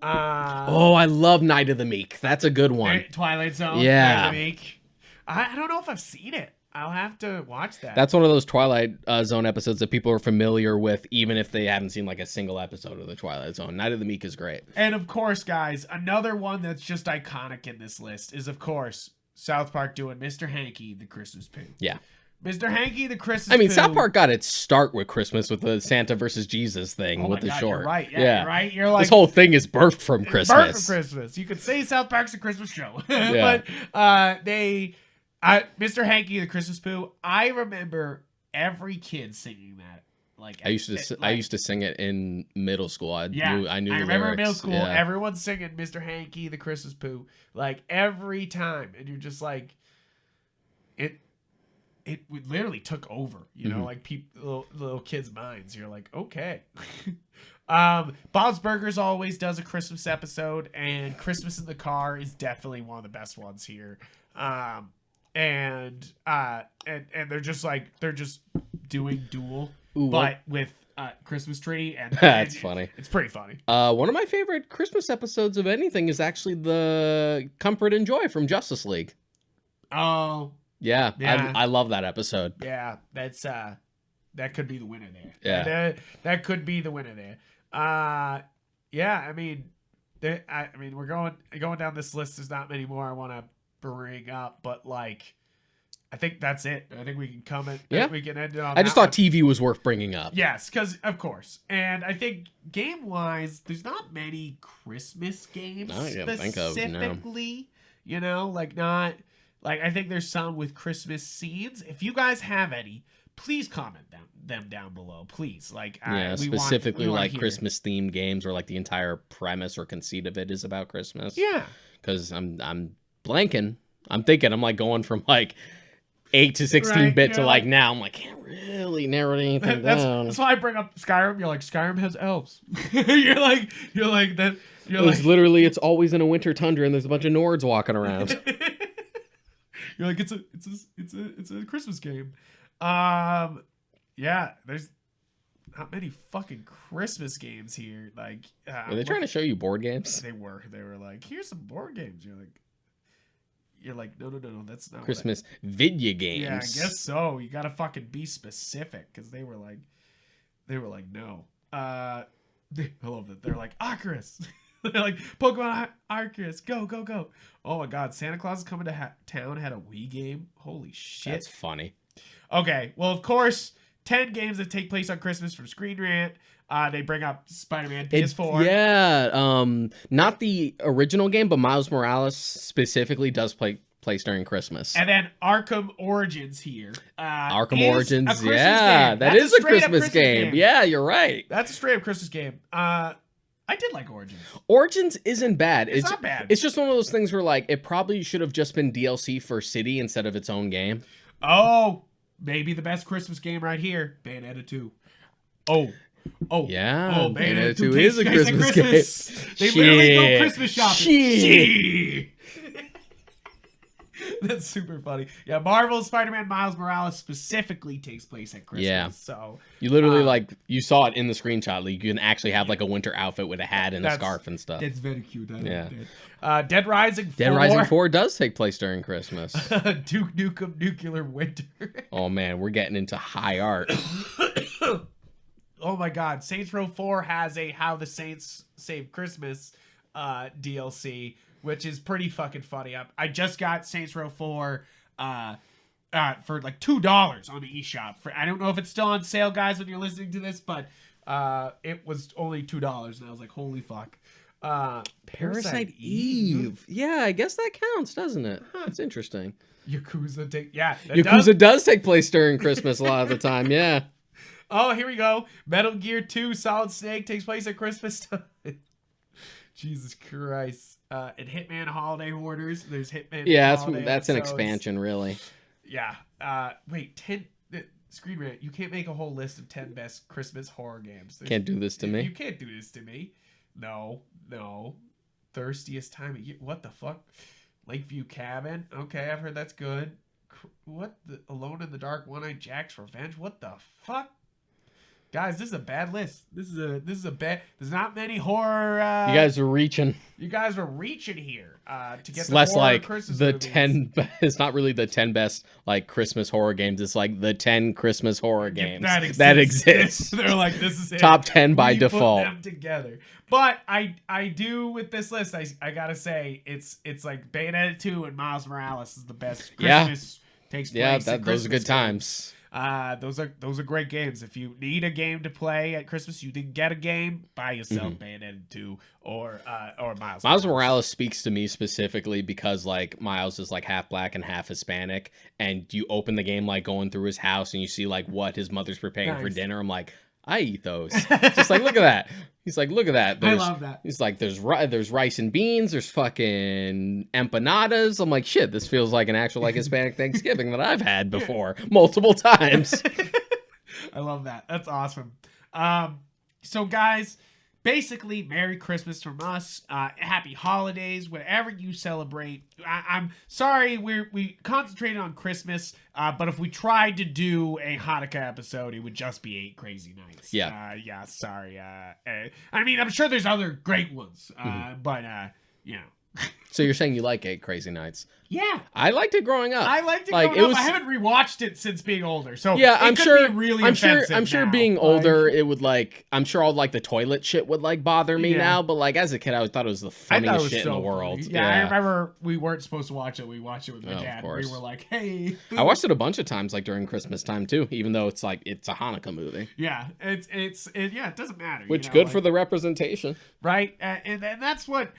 [SPEAKER 2] I love Night of the Meek. That's a good one.
[SPEAKER 1] Twilight Zone.
[SPEAKER 2] Yeah.
[SPEAKER 1] Night of the Meek. I don't know if I've seen it. I'll have to watch that.
[SPEAKER 2] That's one of those Twilight Zone episodes that people are familiar with, even if they haven't seen like a single episode of the Twilight Zone. Night of the Meek is great.
[SPEAKER 1] And of course, guys, another one that's just iconic in this list is, of course, South Park doing Mr. Hanky the Christmas Poo.
[SPEAKER 2] Yeah.
[SPEAKER 1] Mr. Hanky the Christmas Poo.
[SPEAKER 2] South Park got its start with Christmas with the Santa versus Jesus thing with the short.
[SPEAKER 1] You're right. Yeah, you're right. You're like,
[SPEAKER 2] this whole thing is birthed from Christmas.
[SPEAKER 1] Birthed from Christmas. You could say South Park's a Christmas show.
[SPEAKER 2] Yeah.
[SPEAKER 1] But Mr. Hanky the Christmas Poo, I remember every kid singing that. Like
[SPEAKER 2] I used to sing it in middle school. I knew the lyrics.
[SPEAKER 1] I remember in middle school, everyone's singing Mr. Hanky the Christmas Poo like every time, and you're just like, it literally took over, you know, like little kids' minds. You're like, okay. Bob's Burgers always does a Christmas episode, and Christmas in the Car is definitely one of the best ones here. And they're just doing duel, but with Christmas tree, and
[SPEAKER 2] that's funny.
[SPEAKER 1] It's pretty funny.
[SPEAKER 2] One of my favorite Christmas episodes of anything is actually the Comfort and Joy from Justice League.
[SPEAKER 1] Oh,
[SPEAKER 2] yeah. I love that episode.
[SPEAKER 1] Yeah, that's that could be the winner there.
[SPEAKER 2] Yeah,
[SPEAKER 1] that could be the winner there. Yeah, I mean, we're going down this list. There's not many more I want to bring up, but like, I think that's it. I think we can comment.
[SPEAKER 2] Yeah,
[SPEAKER 1] we can end it on.
[SPEAKER 2] I just thought TV was worth bringing up.
[SPEAKER 1] Yes, because of course, and I think game wise, there's not many Christmas games specifically. You know, like not like I think there's some with Christmas scenes. If you guys have any, please comment them down below, please. Like,
[SPEAKER 2] specifically like Christmas themed games, or like the entire premise or conceit of it is about Christmas.
[SPEAKER 1] Yeah,
[SPEAKER 2] because I'm blanking. I'm thinking I'm like going from like 8 to 16-bit to like now. I'm like, can't really narrow anything down.
[SPEAKER 1] That's why I bring up Skyrim. You're like, Skyrim has elves. you're like that.
[SPEAKER 2] Literally, it's always in a winter tundra, and there's a bunch of Nords walking around.
[SPEAKER 1] You're like, it's a Christmas game. Yeah, there's not many fucking Christmas games here. Like,
[SPEAKER 2] were they trying to show you board games?
[SPEAKER 1] They were like, here's some board games. You're like, no, that's not
[SPEAKER 2] Christmas video games.
[SPEAKER 1] Yeah, I guess so. You gotta fucking be specific, because they were like, no. I love that. They're like, Arceus. They're like, Pokemon Arceus, go. Oh my god, Santa Claus is coming to town had a Wii game. Holy shit.
[SPEAKER 2] That's funny.
[SPEAKER 1] Okay, well, of course, 10 games that take place on Christmas from Screen Rant. They bring up Spider-Man PS4.
[SPEAKER 2] Not the original game, but Miles Morales specifically does place during Christmas.
[SPEAKER 1] And then Arkham Origins here.
[SPEAKER 2] Arkham Origins,
[SPEAKER 1] game.
[SPEAKER 2] That is a Christmas game. Yeah, you're right.
[SPEAKER 1] That's a straight up Christmas game. I did like Origins.
[SPEAKER 2] Origins isn't bad.
[SPEAKER 1] It's not bad.
[SPEAKER 2] It's just one of those things where like it probably should have just been DLC for City instead of its own game.
[SPEAKER 1] Oh, maybe the best Christmas game right here, Bayonetta 2. Oh,
[SPEAKER 2] yeah.
[SPEAKER 1] Oh,
[SPEAKER 2] Bayonetta 2 is a Christmas game.
[SPEAKER 1] They literally go Christmas shopping. That's super funny. Yeah, Marvel's Spider-Man Miles Morales specifically takes place at Christmas. Yeah. So
[SPEAKER 2] you literally you saw it in the screenshot. Like, you can actually have like a winter outfit with a hat and a scarf and stuff.
[SPEAKER 1] It's very cute. Dead Rising 4.
[SPEAKER 2] Dead Rising 4 does take place during Christmas.
[SPEAKER 1] Duke Nukem Nuclear Winter.
[SPEAKER 2] Oh man, we're getting into high art.
[SPEAKER 1] Oh my god, Saints Row 4 has a How the Saints Save Christmas DLC, which is pretty fucking funny. I just got Saints Row 4 for like $2 on the eShop. I don't know if it's still on sale, guys, when you're listening to this, but it was only $2, and I was like, holy fuck.
[SPEAKER 2] Parasite Eve. Yeah, I guess that counts, doesn't it? That's interesting.
[SPEAKER 1] Yakuza
[SPEAKER 2] does take place during Christmas a lot of the time, yeah.
[SPEAKER 1] Oh, here we go. Metal Gear 2 Solid Snake takes place at Christmas time. Jesus Christ. And Hitman Holiday Hoarders. There's Hitman.
[SPEAKER 2] Yeah, that's an expansion, really.
[SPEAKER 1] Yeah. Wait, 10 Screen Rant. You can't make a whole list of 10 best Christmas horror games.
[SPEAKER 2] Can't do this to me.
[SPEAKER 1] You can't do this to me. No. Thirstiest time of year. What the fuck? Lakeview Cabin. Okay, I've heard that's good. What? Alone in the Dark, One-Eyed Jack's Revenge. What the fuck? Guys, this is a bad list. This is a bad. There's not many horror.
[SPEAKER 2] You guys are reaching.
[SPEAKER 1] You guys are reaching here to get
[SPEAKER 2] it's
[SPEAKER 1] the
[SPEAKER 2] less
[SPEAKER 1] horror
[SPEAKER 2] like
[SPEAKER 1] Christmas
[SPEAKER 2] the
[SPEAKER 1] movies.
[SPEAKER 2] 10. It's not really the 10 best like Christmas horror games. It's like the 10 Christmas horror games that exist.
[SPEAKER 1] They're like, this is it.
[SPEAKER 2] Top 10 by
[SPEAKER 1] We
[SPEAKER 2] default.
[SPEAKER 1] Put them together. But I do with this list. I gotta say it's like Bayonetta 2 and Miles Morales is the best Christmas takes place.
[SPEAKER 2] Yeah,
[SPEAKER 1] at
[SPEAKER 2] those are good
[SPEAKER 1] Christmas
[SPEAKER 2] times.
[SPEAKER 1] Those are great games. If you need a game to play at Christmas, you didn't get a game, buy yourself Bayonetta 2 or Miles.
[SPEAKER 2] Miles Morales speaks to me specifically because like Miles is like half black and half Hispanic, and you open the game like going through his house and you see like what his mother's preparing for dinner. I'm like, I eat those. It's just like, look at that. He's like, look at that.
[SPEAKER 1] I love that.
[SPEAKER 2] He's like, there's rice and beans. There's fucking empanadas. I'm like, shit, this feels like an actual like Hispanic Thanksgiving that I've had before multiple times.
[SPEAKER 1] I love that. That's awesome. So guys, basically, Merry Christmas from us. Happy holidays, whatever you celebrate. I'm sorry we concentrated on Christmas, but if we tried to do a Hanukkah episode, it would just be 8 crazy nights.
[SPEAKER 2] Yeah.
[SPEAKER 1] Sorry. I mean, I'm sure there's other great ones, but you know.
[SPEAKER 2] So you're saying you like 8 Crazy Nights?
[SPEAKER 1] Yeah,
[SPEAKER 2] I liked it growing up.
[SPEAKER 1] I liked it growing up. I haven't rewatched it since being older, so
[SPEAKER 2] yeah,
[SPEAKER 1] I'm sure. I'm
[SPEAKER 2] sure being older, it would like. I'm sure all like the toilet shit would like bother me now, but like as a kid, I thought it was the funniest shit in the world.
[SPEAKER 1] Yeah, I remember we weren't supposed to watch it. We watched it with my dad. Of course. We were like, hey.
[SPEAKER 2] I watched it a bunch of times like during Christmas time too, even though it's like it's a Hanukkah movie.
[SPEAKER 1] Yeah, it doesn't matter.
[SPEAKER 2] Which good for the representation,
[SPEAKER 1] right? And that's what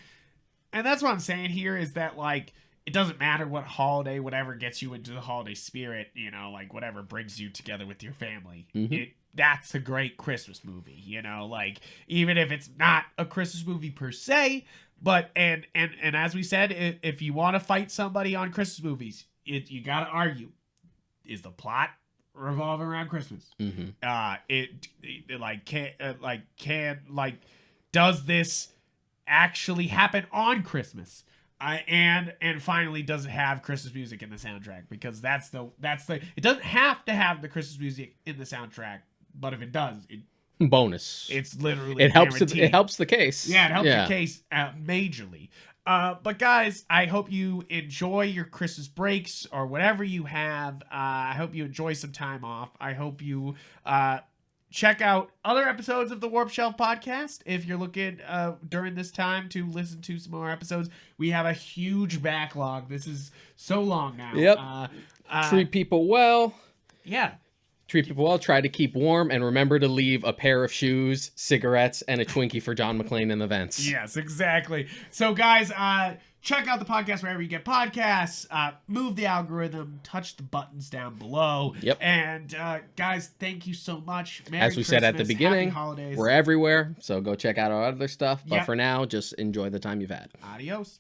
[SPEAKER 1] I'm saying here is that like. It doesn't matter what holiday, whatever gets you into the holiday spirit, you know, like whatever brings you together with your family. That's a great Christmas movie, you know, like even if it's not a Christmas movie per se, but and as we said, if you want to fight somebody on Christmas movies, you got to argue, is the plot revolving around Christmas? Does this actually happen on Christmas? And finally, does it have Christmas music in the soundtrack? Because that's the it doesn't have to have the Christmas music in the soundtrack, but if it does,
[SPEAKER 2] bonus.
[SPEAKER 1] It's literally
[SPEAKER 2] it helps the case.
[SPEAKER 1] Yeah, it helps the case majorly. But guys, I hope you enjoy your Christmas breaks or whatever you have. I hope you enjoy some time off. I hope you check out other episodes of the Warp Shelf podcast if you're looking during this time to listen to some more episodes. We have a huge backlog. This is so long now.
[SPEAKER 2] Yep. Treat people well.
[SPEAKER 1] Yeah.
[SPEAKER 2] Treat people well. Try to keep warm. And remember to leave a pair of shoes, cigarettes, and a Twinkie for John McClane in the vents.
[SPEAKER 1] Yes, exactly. So, guys, check out the podcast wherever you get podcasts. Move the algorithm. Touch the buttons down below.
[SPEAKER 2] Yep.
[SPEAKER 1] And, guys, thank you so much.
[SPEAKER 2] Merry As we Christmas, said at the beginning,
[SPEAKER 1] holidays.
[SPEAKER 2] We're everywhere. So go check out our other stuff. But for now, just enjoy the time you've had.
[SPEAKER 1] Adios.